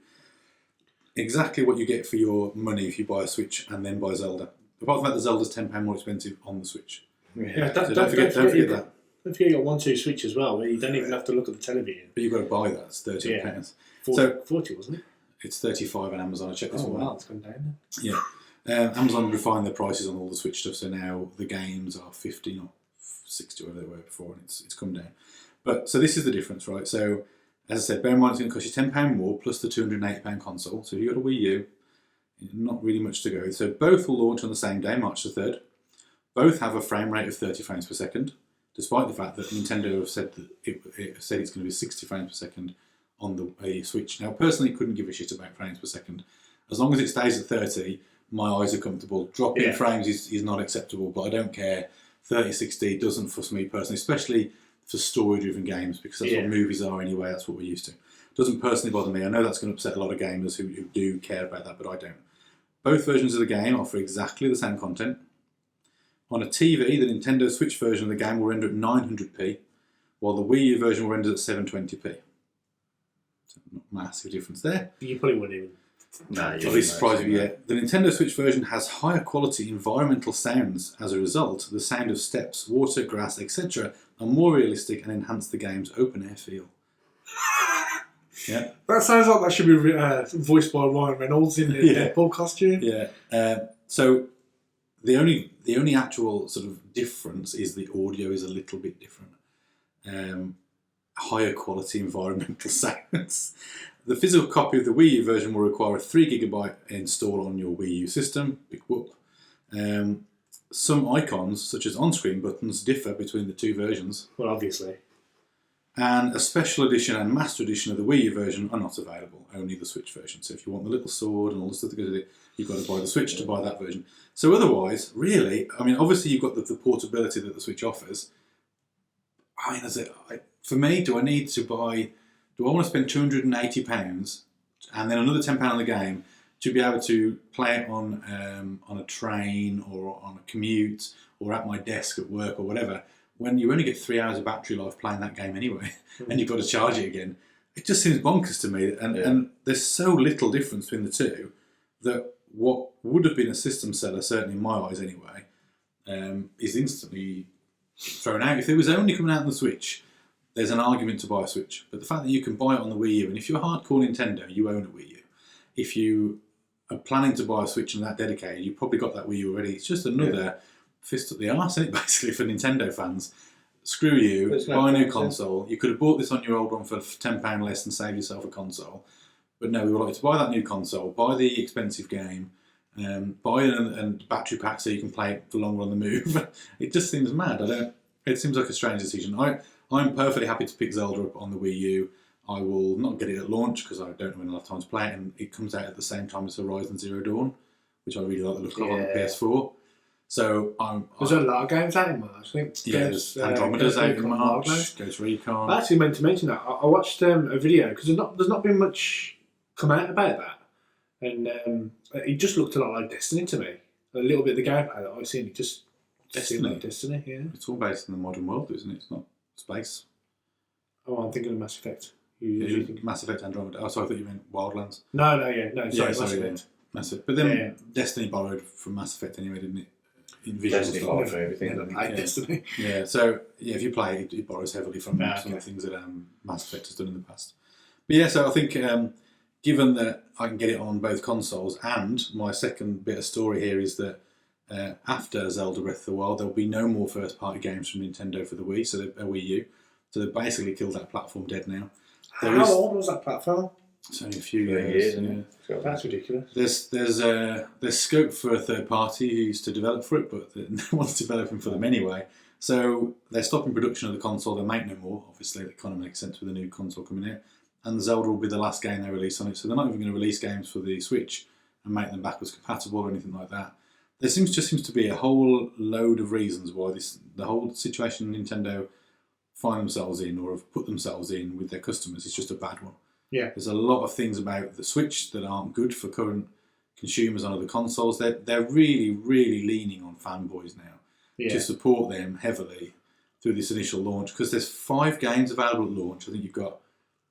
exactly what you get for your money if you buy a Switch and then buy Zelda. Apart from that, the Zelda's £10 more expensive on the Switch. Yeah, So don't forget that. Don't forget your 1-2 Switch as well, where you don't even have to look at the television. But you've got to buy that. It's £13. 40, wasn't it? It's 35 on Amazon. I checked this one. Wow, it's gone down now. Yeah. Amazon refined their prices on all the Switch stuff, so now the games are 50, not 60, whatever they were before, and it's come down. But so this is the difference, right? So as I said, bear in mind it's going to cost you £10 more plus the £280 console. So if you've got a Wii U, not really much to go. So both will launch on the same day, March the 3rd. Both have a frame rate of 30 frames per second, despite the fact that Nintendo have said that it said it's going to be 60 frames per second on the Switch. Now, personally, couldn't give a shit about frames per second. As long as it stays at 30, my eyes are comfortable. Dropping frames is not acceptable, but I don't care. 30, 60 doesn't fuss me personally, especially for story-driven games, because that's what movies are anyway. That's what we're used to. Doesn't personally bother me. I know that's going to upset a lot of gamers who do care about that, but I don't. Both versions of the game offer exactly the same content. On a TV, the Nintendo Switch version of the game will render at 900p, while the Wii U version will render at 720p. So not massive difference there. You probably wouldn't even. No, I'll be surprised if you get. The Nintendo Switch version has higher quality environmental sounds. As a result, the sound of steps, water, grass, etc. are more realistic and enhance the game's open-air feel. Yeah. That sounds like that should be voiced by Ryan Reynolds in the Deadpool costume. Yeah. So the only actual sort of difference is the audio is a little bit different. Higher quality environmental sounds. The physical copy of the Wii U version will require a 3GB install on your Wii U system. Big whoop. Some icons, such as on-screen buttons, differ between the two versions. Well, obviously. And a special edition and master edition of the Wii U version are not available, only the Switch version. So if you want the little sword and all the stuff that goes with it, you've got to buy the Switch to buy that version. So otherwise, really, I mean, obviously you've got the portability that the Switch offers. I mean, for me, do I want to spend £280 and then another £10 on the game to be able to play it on a train or on a commute or at my desk at work or whatever, when you only get 3 hours of battery life playing that game anyway, and you've got to charge it again? It just seems bonkers to me. And there's so little difference between the two that what would have been a system seller, certainly in my eyes anyway, is instantly thrown out. If it was only coming out on the Switch, there's an argument to buy a Switch. But the fact that you can buy it on the Wii U, and if you're hardcore Nintendo, you own a Wii U. If you are planning to buy a Switch and that dedicated, you've probably got that Wii U already. It's just another fist up the arse, isn't it, basically, for Nintendo fans. Screw you, buy a new console. You could have bought this on your old one for £10 less and save yourself a console. But no, we would like to buy that new console, buy the expensive game, buy a battery pack so you can play it for longer on the move. It just seems mad. It seems like a strange decision. I'm perfectly happy to pick Zelda up on the Wii U. I will not get it at launch because I don't know when I'll have time to play it, and it comes out at the same time as Horizon Zero Dawn, which I really like the look of on the PS4. So there's a lot of games out in March. I think there's Andromeda's out in March. Ghost Recon. I actually meant to mention that. I watched a video because there's not been much come out about that, and it just looked a lot like Destiny to me. A little bit of the gameplay that I've seen, it just seemed like Destiny. Yeah, it's all based in the modern world, isn't it? It's not space. Oh, I'm thinking of Mass Effect. Mass Effect Andromeda. Oh, sorry, I thought you meant Wildlands. No, sorry, Mass Effect. Mass Effect. But then Destiny borrowed from Mass Effect anyway, didn't it? In visual Destiny stuff. for everything. Destiny. Yeah, so if you play it, it borrows heavily from some of the things that Mass Effect has done in the past. But yeah, so I think given that I can get it on both consoles, and my second bit of story here is that after Zelda Breath of the Wild, there'll be no more first-party games from Nintendo for the Wii, so Wii U. So they've basically killed that platform dead now. How old was that platform? It's only a few years. That's ridiculous. There's scope for a third party who used to develop for it, but no one's developing for them anyway. So they're stopping production of the console. They make no more. Obviously, that kind of makes sense with a new console coming out. And Zelda will be the last game they release on it. So they're not even going to release games for the Switch and make them backwards compatible or anything like that. There seems to be a whole load of reasons why the whole situation Nintendo find themselves in or have put themselves in with their customers is just a bad one. Yeah, there's a lot of things about the Switch that aren't good for current consumers on other consoles. They're really, really leaning on fanboys now to support them heavily through this initial launch, because there's 5 games available at launch. I think you've got,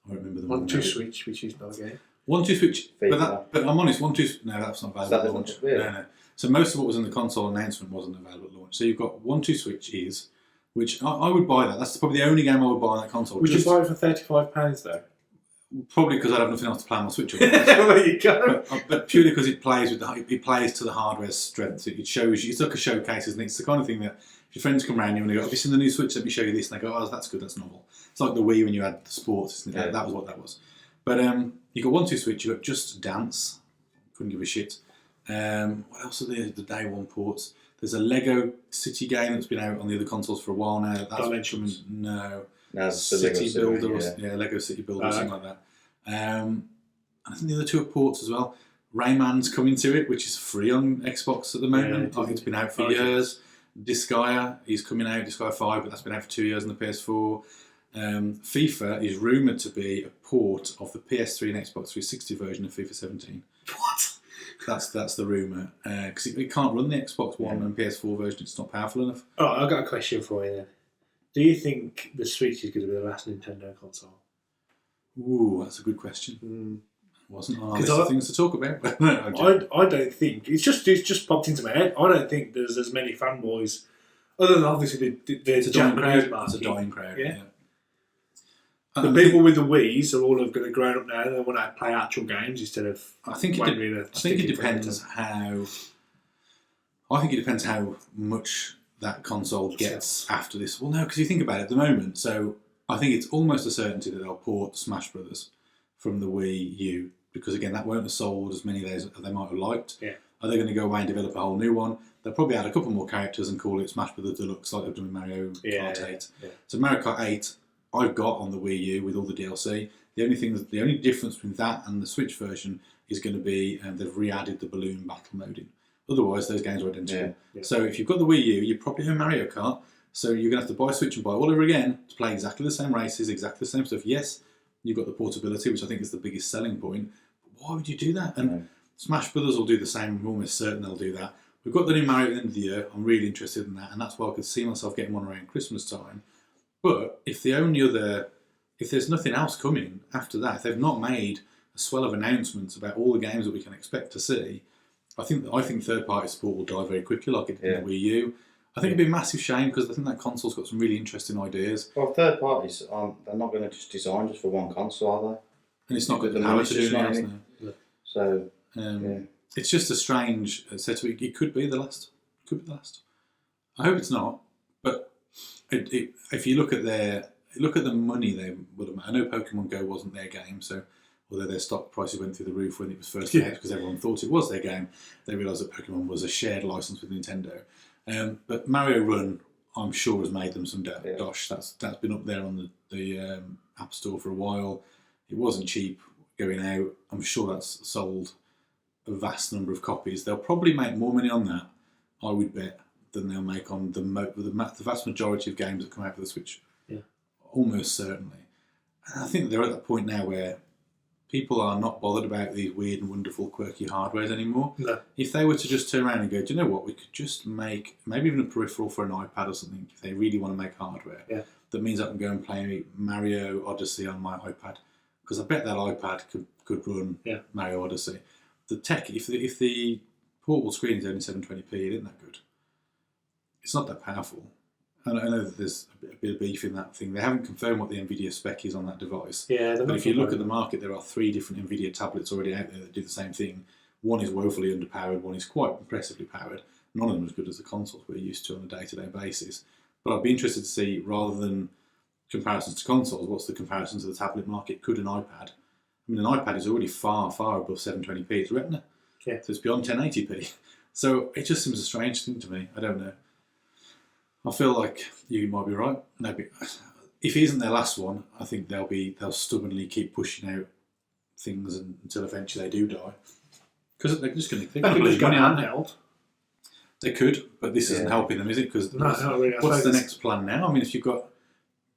I don't remember the one. 1-2 Switch, which is not a game. 1-2 Switch, but I'm honest, 1-2, no, that's not available at launch. Really? No. So most of what was in the console announcement wasn't available at launch. So you've got 1-2 Switch which I would buy that. That's probably the only game I would buy on that console. Would you buy it for £35 though? Probably because I'd have nothing else to play on my Switch. There you go. But purely because it plays to the hardware's strength. It shows you. It's like a showcase, isn't it? It's the kind of thing that if your friends come around you and they go, "Have you seen the new Switch? Let me show you this." And they go, "Oh, that's good. That's novel." It's like the Wii when you had the sports, isn't it? Yeah. That was what that was. But you got 1-2 Switch. You got Just Dance. Couldn't give a shit. What else are the day one ports? There's a Lego City game that's been out on the other consoles for a while now. That's Dimensions. No. City Builder, Lego City Builder or something like that. And I think the other 2 are ports as well. Rayman's coming to it, which is free on Xbox at the moment. It's been out for years. Disgaea is coming out, Disgaea 5, but that's been out for 2 years on the PS4. FIFA is rumoured to be a port of the PS3 and Xbox 360 version of FIFA 17. What? That's the rumour. Because it can't run the Xbox One and PS4 version, it's not powerful enough. Oh, I've got a question for you then. Do you think the Switch is going to be the last Nintendo console? Ooh, that's a good question. Wasn't on our list of things to talk about. I don't think it's just popped into my head. I don't think there's as many fanboys, other than obviously the Japanese market. It's a dying crowd. Yeah. The people with the Wii's are all going to grow up now. They want to play actual games instead of. I think it depends how. I think it depends how much that console gets after this. Well, no, because you think about it at the moment. So I think it's almost a certainty that they'll port Smash Brothers from the Wii U, because again, that won't have sold as many of those as they might have liked. Yeah. Are they going to go away and develop a whole new one? They'll probably add a couple more characters and call it Smash Brothers Deluxe, like they've done with Mario Kart 8. Yeah. So Mario Kart 8 I've got on the Wii U with all the DLC. The only difference between that and the Switch version is going to be they've re-added the balloon battle mode in. Otherwise, those games are identical. Yeah. So if you've got the Wii U, you probably have Mario Kart. So you're going to have to buy Switch and buy all over again to play exactly the same races, exactly the same stuff. Yes, you've got the portability, which I think is the biggest selling point. But why would you do that? And Smash Brothers will do the same. I'm almost certain they'll do that. We've got the new Mario at the end of the year. I'm really interested in that, and that's why I could see myself getting one around Christmas time. But if there's nothing else coming after that, if they've not made a swell of announcements about all the games that we can expect to see, I think third-party support will die very quickly, like it did in the Wii U. I think it'd be a massive shame because I think that console's got some really interesting ideas. Well, third parties, they're not going to just design just for one console, are they? And it's not got the power to do anything else now. So, it's just a strange setup. It could be the last. It could be the last. I hope it's not. But if you look at the money they would have. I know Pokemon Go wasn't their game, so although their stock prices went through the roof when it was first announced because everyone thought it was their game, they realised that Pokemon was a shared license with Nintendo. But Mario Run, I'm sure, has made them some dosh. That's been up there on the App Store for a while. It wasn't cheap going out. I'm sure that's sold a vast number of copies. They'll probably make more money on that, I would bet, than they'll make on the vast majority of games that come out for the Switch. Yeah. Almost certainly. And I think they're at that point now where people are not bothered about these weird and wonderful quirky hardwares anymore. No. If they were to just turn around and go, do you know what, we could just make maybe even a peripheral for an iPad or something, if they really want to make hardware, that means I can go and play Mario Odyssey on my iPad. Because I bet that iPad could run Mario Odyssey. The tech, if the portable screen is only 720p, it isn't that good. It's not that powerful. I know that there's a bit of beef in that thing. They haven't confirmed what the NVIDIA spec is on that device. Yeah, but if you look at the market, there are 3 different NVIDIA tablets already out there that do the same thing. One is woefully underpowered, one is quite impressively powered. None of them as good as the consoles we're used to on a day-to-day basis. But I'd be interested to see, rather than comparisons to consoles, what's the comparison to the tablet market? Could an iPad? I mean, an iPad is already far, far above 720p. It's Retina. Yeah. So it's beyond 1080p. So it just seems a strange thing to me. I don't know. I feel like you might be right. Maybe if it isn't their last one, I think they'll stubbornly keep pushing out things until eventually they do die. Because they're just going to lose money handheld. They could, but this isn't helping them, is it? Because not really. What's the next plan now? I mean, if you've got,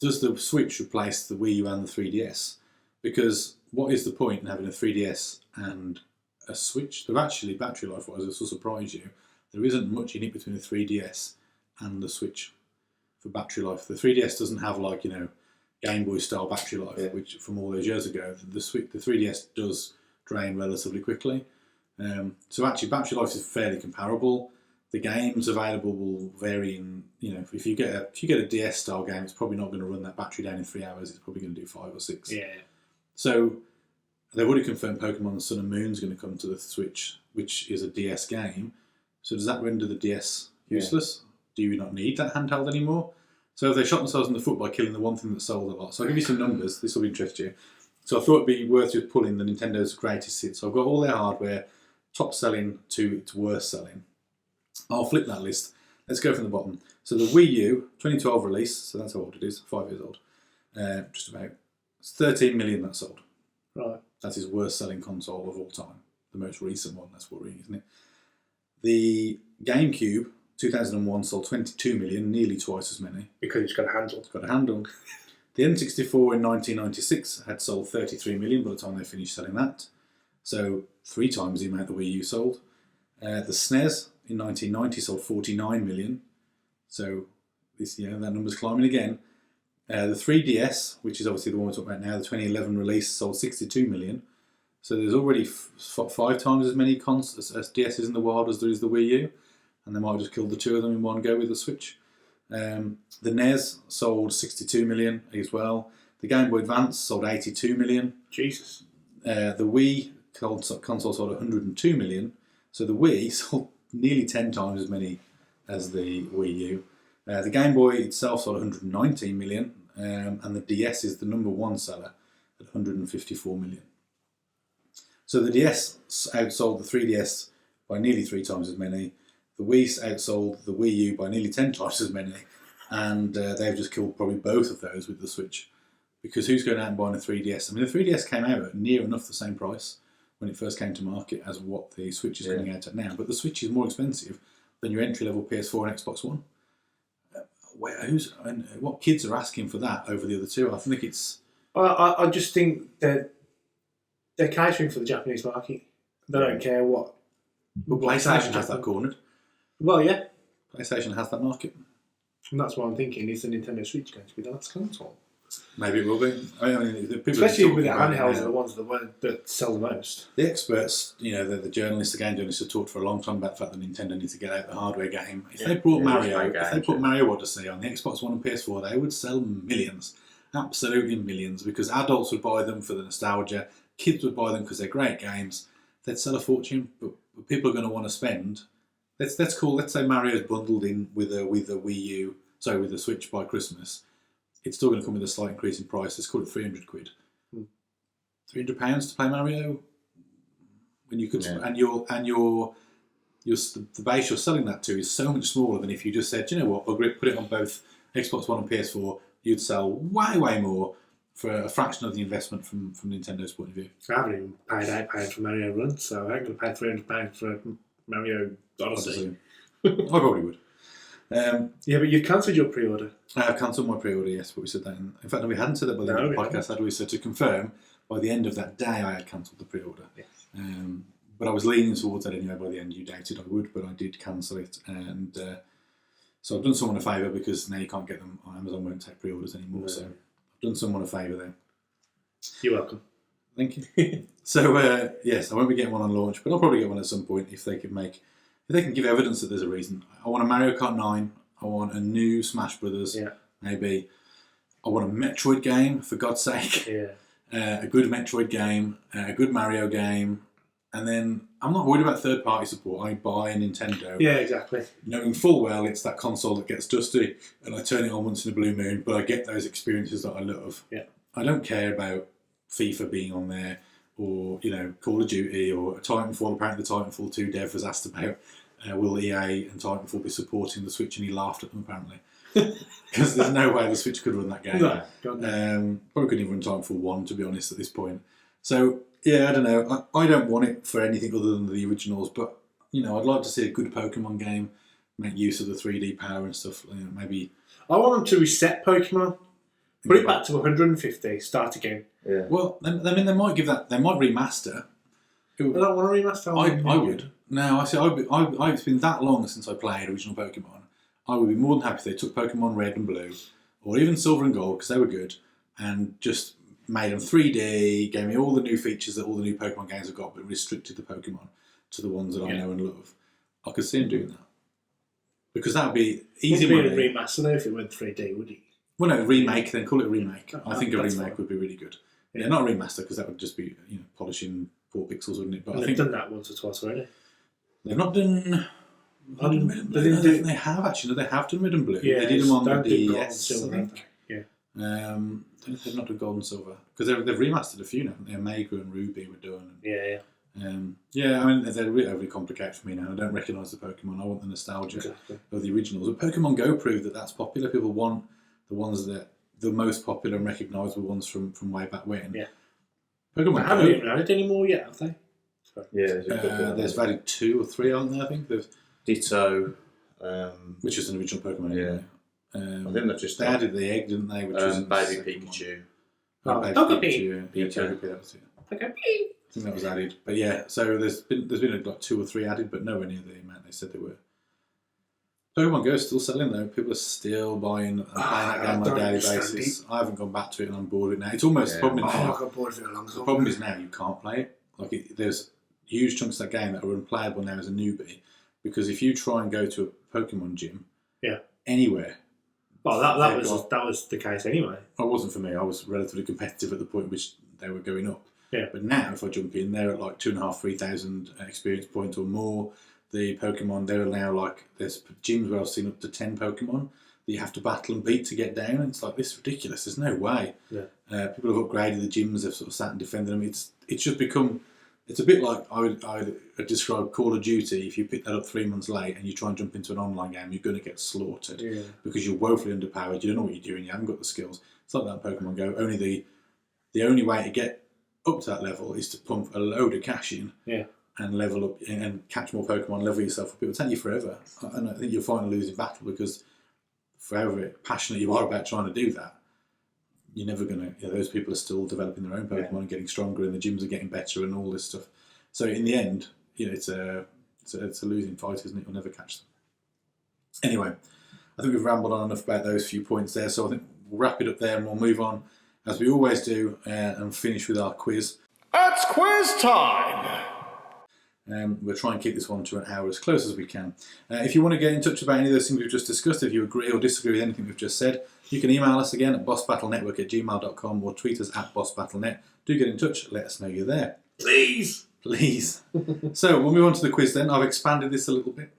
does the Switch replace the Wii U and the 3DS? Because what is the point in having a 3DS and a Switch? They're actually, battery life-wise, this will surprise you, there isn't much in it between the 3DS and the Switch for battery life. The 3DS doesn't have, like, Game Boy style battery life, which from all those years ago. The 3DS does drain relatively quickly. So actually, battery life is fairly comparable. The games available will vary in, if you get a DS style game, it's probably not going to run that battery down in 3 hours. It's probably going to do 5 or 6. Yeah. So they've already confirmed Pokemon Sun and Moon is going to come to the Switch, which is a DS game. So does that render the DS useless? Do you not need that handheld anymore? So have they shot themselves in the foot by killing the one thing that sold a lot? So I'll give you some numbers. This will interest you. So I thought it'd be worth just pulling the Nintendo's greatest hits. So I've got all their hardware, top selling to its worst selling. I'll flip that list. Let's go from the bottom. So the Wii U, 2012 release, so that's how old it is, 5 years old. Just about. It's 13 million that sold. Right. That's his worst selling console of all time. The most recent one, that's worrying, isn't it? The GameCube, 2001, sold 22 million, nearly twice as many. Because it's got a handle. It's got a handle. The N64 in 1996 had sold 33 million by the time they finished selling that. So 3 times the amount the Wii U sold. The SNES in 1990 sold 49 million. So this, that number's climbing again. The 3DS, which is obviously the one we're talking about now, the 2011 release, sold 62 million. So there's already 5 times as many DSs in the wild as there is the Wii U. And they might have just killed the 2 of them in one go with the Switch. The NES sold 62 million as well. The Game Boy Advance sold 82 million. Jesus. The Wii console sold 102 million. So the Wii sold nearly 10 times as many as the Wii U. The Game Boy itself sold 119 million. And the DS is the number 1 seller at 154 million. So the DS outsold the 3DS by nearly 3 times as many. The Wii outsold the Wii U by nearly 10 times as many. And they've just killed probably both of those with the Switch. Because who's going out and buying a 3DS? I mean, the 3DS came out at near enough the same price when it first came to market as what the Switch is coming out at now. But the Switch is more expensive than your entry-level PS4 and Xbox One. What kids are asking for that over the other two? I think it's... I just think that they're catering for the Japanese market. They don't care what... Well, PlayStation has that cornered. Well, yeah. PlayStation has that market. And that's what I'm thinking. Is the Nintendo Switch going to be the last console? Maybe it will be. I mean, people especially with the handhelds are the ones that sell the most. The experts, the journalists, the game journalists have talked for a long time about the fact that Nintendo needs to get out the hardware game. If they brought if they put Mario Odyssey on the Xbox One and PS4, they would sell millions, absolutely millions, because adults would buy them for the nostalgia, kids would buy them because they're great games. They'd sell a fortune, but people are going to want to spend. Let's say Mario's bundled in with a Wii U, with a Switch by Christmas. It's still going to come with a slight increase in price. Let's call it £300. £300 to play Mario, when you could, and the base you're selling that to is so much smaller than if you just said, you know what, I'll put it on both Xbox One and PS4. You'd sell way more for a fraction of the investment from Nintendo's point of view. I haven't even paid £8 for Mario Run, so I ain't going to pay £300 for Mario Odyssey. I probably would. Yeah, but you cancelled your pre-order. I have cancelled my pre-order, yes, but we said that. In fact, no, we hadn't said that by the end of the podcast, had we? So to confirm, by the end of that day, I had cancelled the pre-order. Yes. But I was leaning towards that anyway. By the end, you doubted I would, but I did cancel it, and so I've done someone a favour because now you can't get them on Amazon. Won't take pre-orders anymore. No. So I've done someone a favour there. You're welcome. Thank you. So yes, I won't be getting one on launch, but I'll probably get one at some point if they can give evidence that there's a reason. I want a Mario Kart 9. I want a new Smash Brothers. Yeah. Maybe. I want a Metroid game, for God's sake. Yeah. A good Metroid game, a good Mario game, and then I'm not worried about third-party support. I buy a Nintendo. Yeah, exactly. Knowing full well it's that console that gets dusty, and I turn it on once in a blue moon, but I get those experiences that I love. Yeah. I don't care about FIFA being on there, or Call of Duty, or Titanfall. Apparently, the Titanfall 2 dev was asked about will EA and Titanfall be supporting the Switch, and he laughed at them apparently. Because there's no way the Switch could run that game. No, probably couldn't even run Titanfall 1, to be honest, at this point. So, yeah, I don't know. I don't want it for anything other than the originals, but, I'd like to see a good Pokemon game, make use of the 3D power and stuff. Maybe... I want them to reset Pokemon, put it back to 150, start again. Yeah. Well, I mean, they might remaster. I don't want to remaster. I would. No, it's been that long since I played original Pokemon. I would be more than happy if they took Pokemon Red and Blue, or even Silver and Gold, because they were good, and just made them 3D, gave me all the new features that all the new Pokemon games have got, but restricted the Pokemon to the ones that I know and love. I could see them doing that. Because that would be easy money. Wouldn't be a remaster though if it went 3D, would it? Well, no, remake, then call it a remake. I think a remake fine. would be really good. Yeah, not a remaster, because that would just be polishing poor pixels, wouldn't it? But I think they've done that once or twice already. They've not done... They have actually. No, they have done Red and Blue. Yeah, they did them on the DS. I think. Yeah. They've not done Gold and Silver because they've remastered a few now. Omega and Ruby were done. Yeah. I mean, they're really overly complicated for me now. I don't recognise the Pokemon. I want the nostalgia of the originals. But Pokemon Go proved that that's popular. People want the ones that the most popular and recognisable ones from way back when. Yeah. Pokemon They haven't even added any more yet, have they? Yeah, there's valid 2 or 3, aren't there? I think there's Ditto, which is an original Pokemon. Yeah. I think they added the egg, didn't they? Which was Baby Pikachu. Baby Pikachu. Yeah, Togepi, that was it. I think that was added, but yeah. So there's been like 2 or 3 added, but nowhere near the amount they said they were. Pokemon Go is still selling though. People are still buying and playing that game on a daily basis. I haven't gone back to it, and I'm bored of it now. It's almost the problem now. I got bored of it a long time. The problem is now you can't play it. There's huge chunks of that game that are unplayable now as a newbie, because if you try and go to a Pokemon gym, anywhere. Well, that was the case anyway. It wasn't for me. I was relatively competitive at the point at which they were going up. Yeah. But now, if I jump in, they're at like 2,500-3,000 experience points or more. The Pokemon, they're now there's gyms where I've seen up to 10 Pokemon that you have to battle and beat to get down. And it's like, this is ridiculous. There's no way. Yeah. People have upgraded the gyms. They've sort of sat and defended them. It's just become. It's a bit like I would describe Call of Duty. If you pick that up 3 months late and you try and jump into an online game, you're going to get slaughtered because you're woefully underpowered. You don't know what you're doing. You haven't got the skills. It's like that Pokemon Go. Only the only way to get up to that level is to pump a load of cash in. Yeah. And level up and catch more Pokemon, level yourself up. It will take you forever. And I think you'll find a losing battle because for however passionate you are about trying to do that, you're never going to... those people are still developing their own Pokemon and getting stronger, and the gyms are getting better and all this stuff. So in the end, it's a losing fight, isn't it? You'll never catch them. Anyway, I think we've rambled on enough about those few points there, so I think we'll wrap it up there and we'll move on, as we always do, and finish with our quiz. It's quiz time! We'll try and keep this one to an hour as close as we can. If you want to get in touch about any of those things we've just discussed, if you agree or disagree with anything we've just said, you can email us again at bossbattlenetwork@gmail.com or tweet us at bossbattlenet. Do get in touch, let us know you're there. Please! So we'll move on to the quiz then. I've expanded this a little bit.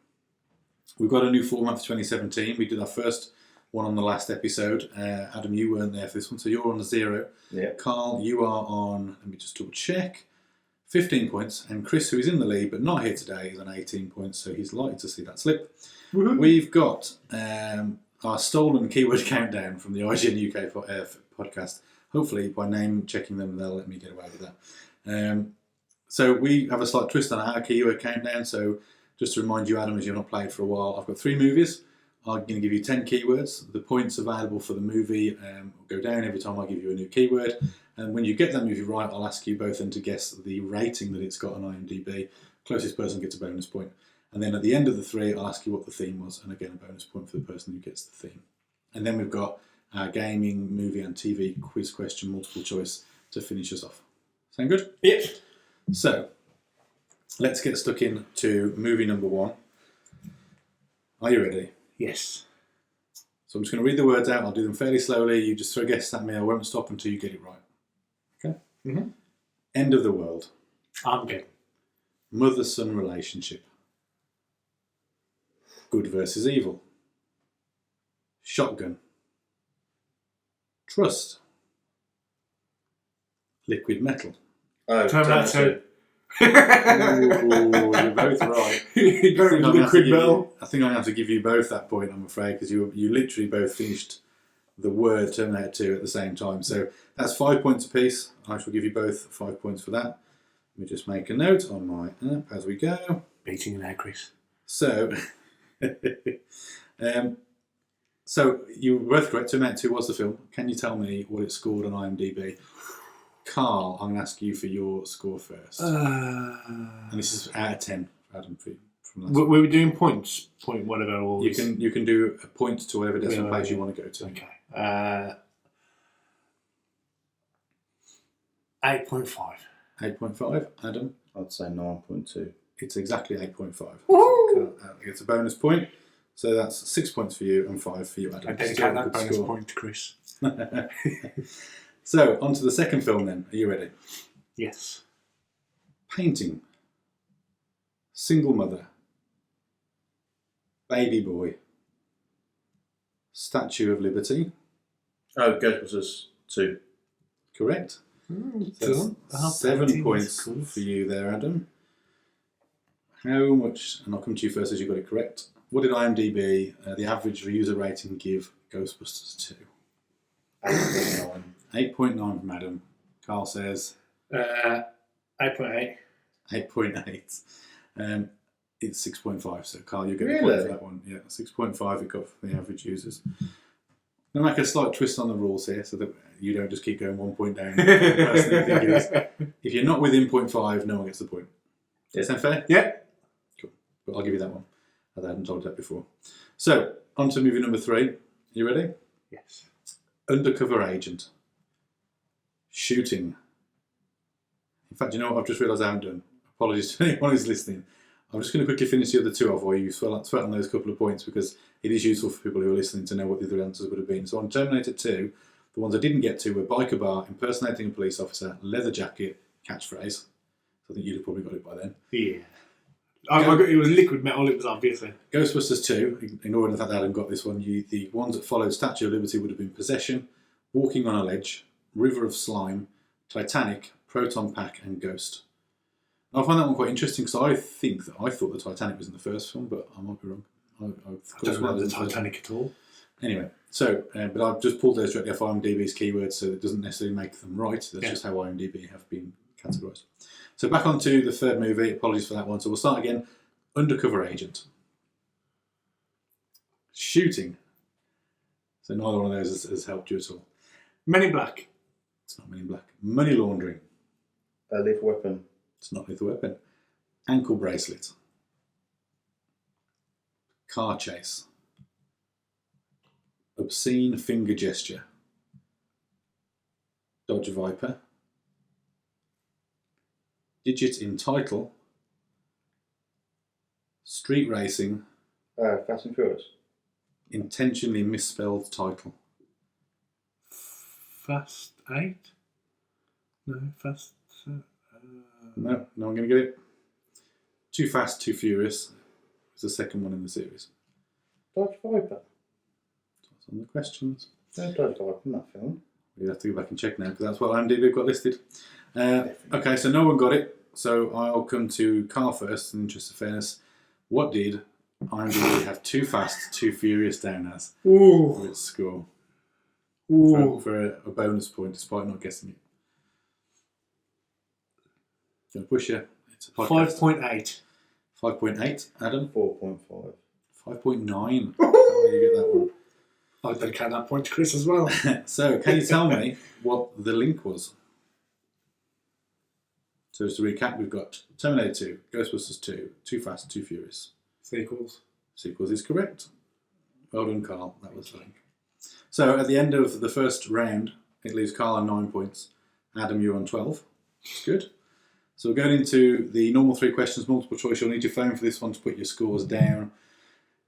We've got a new format for 2017. We did our first one on the last episode. Adam, you weren't there for this one, so you're on a 0. Yeah. Carl, you are on, let me just double check, 15 points, and Chris, who is in the lead but not here today, is on 18 points, so he's likely to see that slip. Woohoo. We've got our stolen keyword countdown from the IGN UK podcast. Hopefully, by name checking them, they'll let me get away with that. So we have a slight twist on our keyword countdown. So just to remind you, Adam, as you've not played for a while, I've got 3 movies. I'm going to give you 10 keywords. The points available for the movie will go down every time I give you a new keyword. And when you get that movie right, I'll ask you both then to guess the rating that it's got on IMDb. Closest person gets a bonus point. And then at the end of the 3, I'll ask you what the theme was. And again, a bonus point for the person who gets the theme. And then we've got our gaming, movie and TV quiz question, multiple choice to finish us off. Sound good? Yep. So, let's get stuck into movie number 1. Are you ready? Yes. So I'm just going to read the words out. I'll do them fairly slowly. You just throw guesses at me. I won't stop until you get it right. Okay? Mm-hmm. End of the world. I'm good. Mother-son relationship. Good versus evil. Shotgun. Trust. Liquid metal. Oh, Terminator. Ooh, you're both right. Liquid metal. I think I'm going to have to give you both that point, I'm afraid, because you literally both finished the word Terminator 2 at the same time. So that's 5 points apiece. I shall give you both 5 points for that. Let me just make a note on my app as we go. Beating an egg, Chris. So, so you were both correct. Terminator 2 was the film. Can you tell me what it scored on IMDb? Carl, I'm going to ask you for your score first. And this is out of 10, Adam, from last we were doing points, point whatever. Or You can do a point to whatever decimal place you want to go to. Okay. 8.5. 8.5, Adam. I'd say 9.2. It's exactly 8.5. Woo! It's a bonus point. So that's 6 points for you and 5 for you, Adam. I dedicate Still a that good bonus score. point to Chris. So, on to the second film then. Are you ready? Yes. Painting. Single mother. Baby boy. Statue of Liberty. Oh, Ghostbusters 2. Correct. So that's 7 points for you there, Adam. How much, and I'll come to you first as you got it correct, what did IMDb, the average user rating, give Ghostbusters 2? 8.9. 8.9 from Adam. Carl says 8.8. 8.8. It's 6.5, so Carl, you get a Really? point for that one. Yeah, 6.5 it got for the average users. I'm going to make a slight twist on the rules here so that you don't just keep going 1 point down. If you're not within 0.5, no one gets the point. Does that sound fair? Yeah. Cool. But I'll give you that one. I hadn't told you that before. So, on to movie number 3. You ready? Yes. Undercover agent. Shooting. In fact, you know what? I've just realised I haven't done. Apologies to anyone who's listening. I'm just going to quickly finish the other 2 off while you sweat on those couple of points because it is useful for people who are listening to know what the other answers would have been. So on Terminator 2, the ones I didn't get to were biker bar, impersonating a police officer, leather jacket, catchphrase. So I think you'd have probably got it by then. Yeah. It was liquid metal, it was obviously. Ghostbusters 2, ignoring the fact that Adam got this one, the ones that followed Statue of Liberty would have been Possession, Walking on a Ledge, River of Slime, Titanic, Proton Pack and Ghost. I find that one quite interesting because I thought the Titanic was in the first film, but I might be wrong. I don't remember the Titanic at all. Anyway, so, but I've just pulled those directly off IMDb's keywords, so it doesn't necessarily make them right. That's just how IMDb have been categorised. So back onto the third movie. Apologies for that one. So we'll start again. Undercover agent. Shooting. So neither one of those has helped you at all. Men in Black. It's not Men in Black. Money laundering. A lethal weapon. It's not Lethal Weapon. Ankle bracelet. Car chase. Obscene finger gesture. Dodge Viper. Digit in title. Street racing. Fast and Furious. Intentionally misspelled title. Fast 8? No, Fast... No, no one going to get it. Too Fast, Too Furious is the second one in the series. Dodge Viper. That's on the questions. No Dodge Viper in that film. We'll have to go back and check now because that's what IMDb got listed. Okay, so no one got it. So I'll come to Carl first in the interest of fairness. What did IMDb have Too Fast, Too Furious down as Ooh. for its score? Ooh. For a bonus point despite not guessing it. Going to push you. It's a podcast. 5.8. 5.8, Adam. 4.5. 5.9. How do you get that one? I'll dedicate that point to Chris as well. So, can you tell me what the link was? So, just to recap, we've got Terminator 2, Ghostbusters 2, Too Fast, Too Furious. Sequels. Sequels is correct. Well done, Carl. That was the link. So, at the end of the first round, it leaves Carl on 9 points. Adam, you're on 12. That's good. So, we're going into the normal 3 questions, multiple choice. You'll need your phone for this one to put your scores down.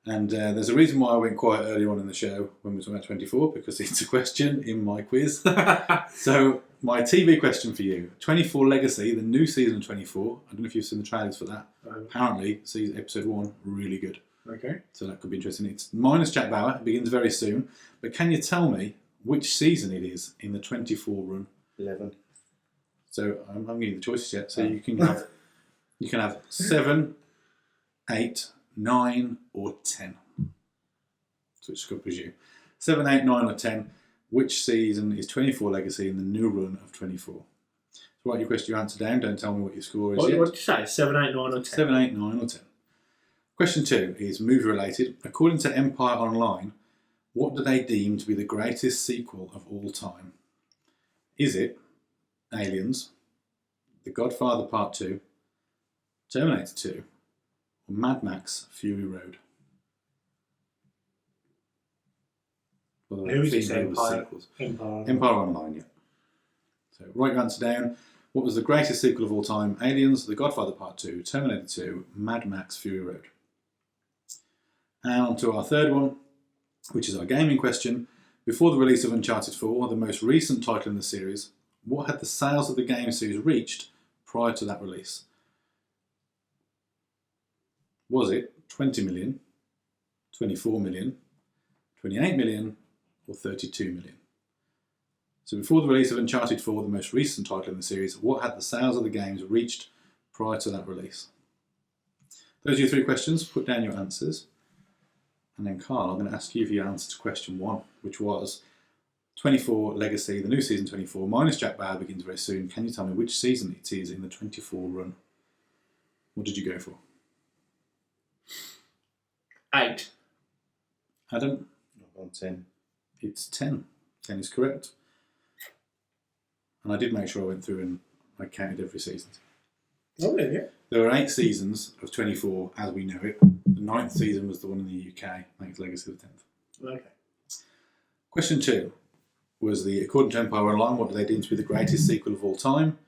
And there's a reason why I went quite early on in the show when we were talking about 24, because it's a question in my quiz. So, my TV question for you. 24 Legacy, the new season of 24. I don't know if you've seen the trailers for that. Apparently, season episode 1, really good. Okay. So that could be interesting. It's minus Jack Bauer. It begins very soon. But can you tell me which season it is in the 24 run? 11. So I'm giving you the choices yet. So you can have 7, 8, 9, or 10. So which scoopers you? 7, 8, 9, or 10. Which season is 24 Legacy in the new run of 24? So write your answer down. Don't tell me what your score is yet. What did you say? 7, 8, 9 or 10? 7, 8, 9 or 10. Question 2 is movie related. According to Empire Online, what do they deem to be the greatest sequel of all time? Is it Aliens, The Godfather Part 2, Terminator 2, or Mad Max Fury Road? By the way, Who is the this theme was Empire? sequels. Empire. Empire Online, yeah. So write your answer down. What was the greatest sequel of all time? Aliens, The Godfather Part 2, Terminator 2, Mad Max Fury Road. And on to our third one, which is our gaming question. Before the release of Uncharted 4, the most recent title in the series, what had the sales of the game series reached prior to that release? Was it 20 million, 24 million, 28 million, or 32 million? So before the release of Uncharted 4, the most recent title in the series, what had the sales of the games reached prior to that release? Those are your 3 questions. Put down your answers. And then, Carl, I'm going to ask you for your answer to question 1, which was 24 Legacy, the new season 24, minus Jack Bauer begins very soon. Can you tell me which season it is in the 24 run? What did you go for? 8. Adam? I've gone 10. It's 10. 10 is correct. And I did make sure I went through and I counted every season. Oh, yeah. There were 8 seasons of 24 as we know it. The 9th season was the one in the UK, makes Legacy the 10th. Okay. Question 2 was according to Empire Online, what do they deem to be the greatest sequel of all time?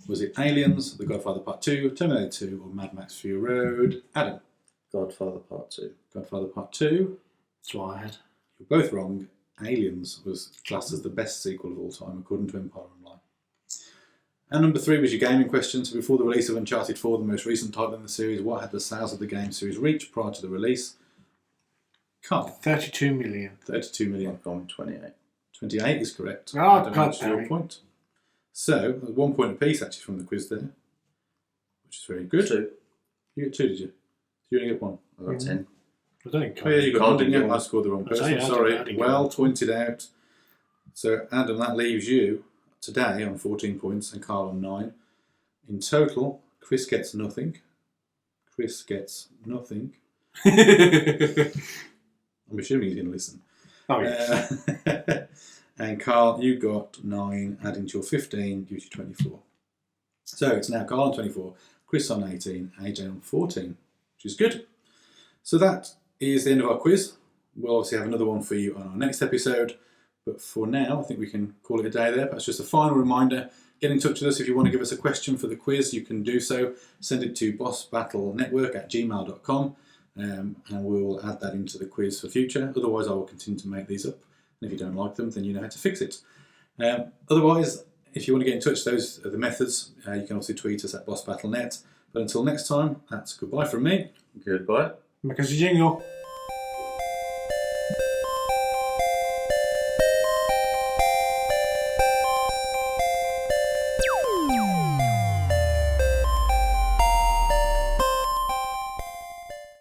Was it Aliens, The Godfather Part 2, Terminator 2, or Mad Max Fury Road? Adam? Godfather Part 2. Godfather Part 2. That's what I had. You're both wrong. Aliens was classed as the best sequel of all time, according to Empire Online. And number 3 was your gaming question. So before the release of Uncharted 4, the most recent title in the series, what had the sales of the game series reached prior to the release? Carl? 32 million. 32 million. I've gone 28. 28 is correct. Oh, Adam, God that's your damn it. point. So, 1 point apiece actually from the quiz there, which is very good. 2. You get 2, did you? You only get 1. I got 10. I don't think Oh, yeah, you got Carl one, didn't didn't you? get I one. scored the wrong I'll tell person. you, I Sorry. didn't get Well one. pointed out. So, Adam, that leaves you today on 14 points and Carl on 9. In total, Chris gets nothing. Chris gets nothing. I'm assuming he's going to listen. Oh, yes. And Carl, you got 9, adding to your 15 gives you 24. So it's now Carl on 24, Chris on 18, AJ on 14, which is good. So that is the end of our quiz. We'll obviously have another one for you on our next episode. But for now, I think we can call it a day there. That's just a final reminder. Get in touch with us if you want to give us a question for the quiz. You can do so. Send it to bossbattlenetwork@gmail.com and we'll add that into the quiz for future. Otherwise, I will continue to make these up. And if you don't like them, then you know how to fix it. Otherwise, if you want to get in touch, those are the methods. You can also tweet us at bossbattlenet. But until next time, that's goodbye from me. Goodbye. Because you jingle.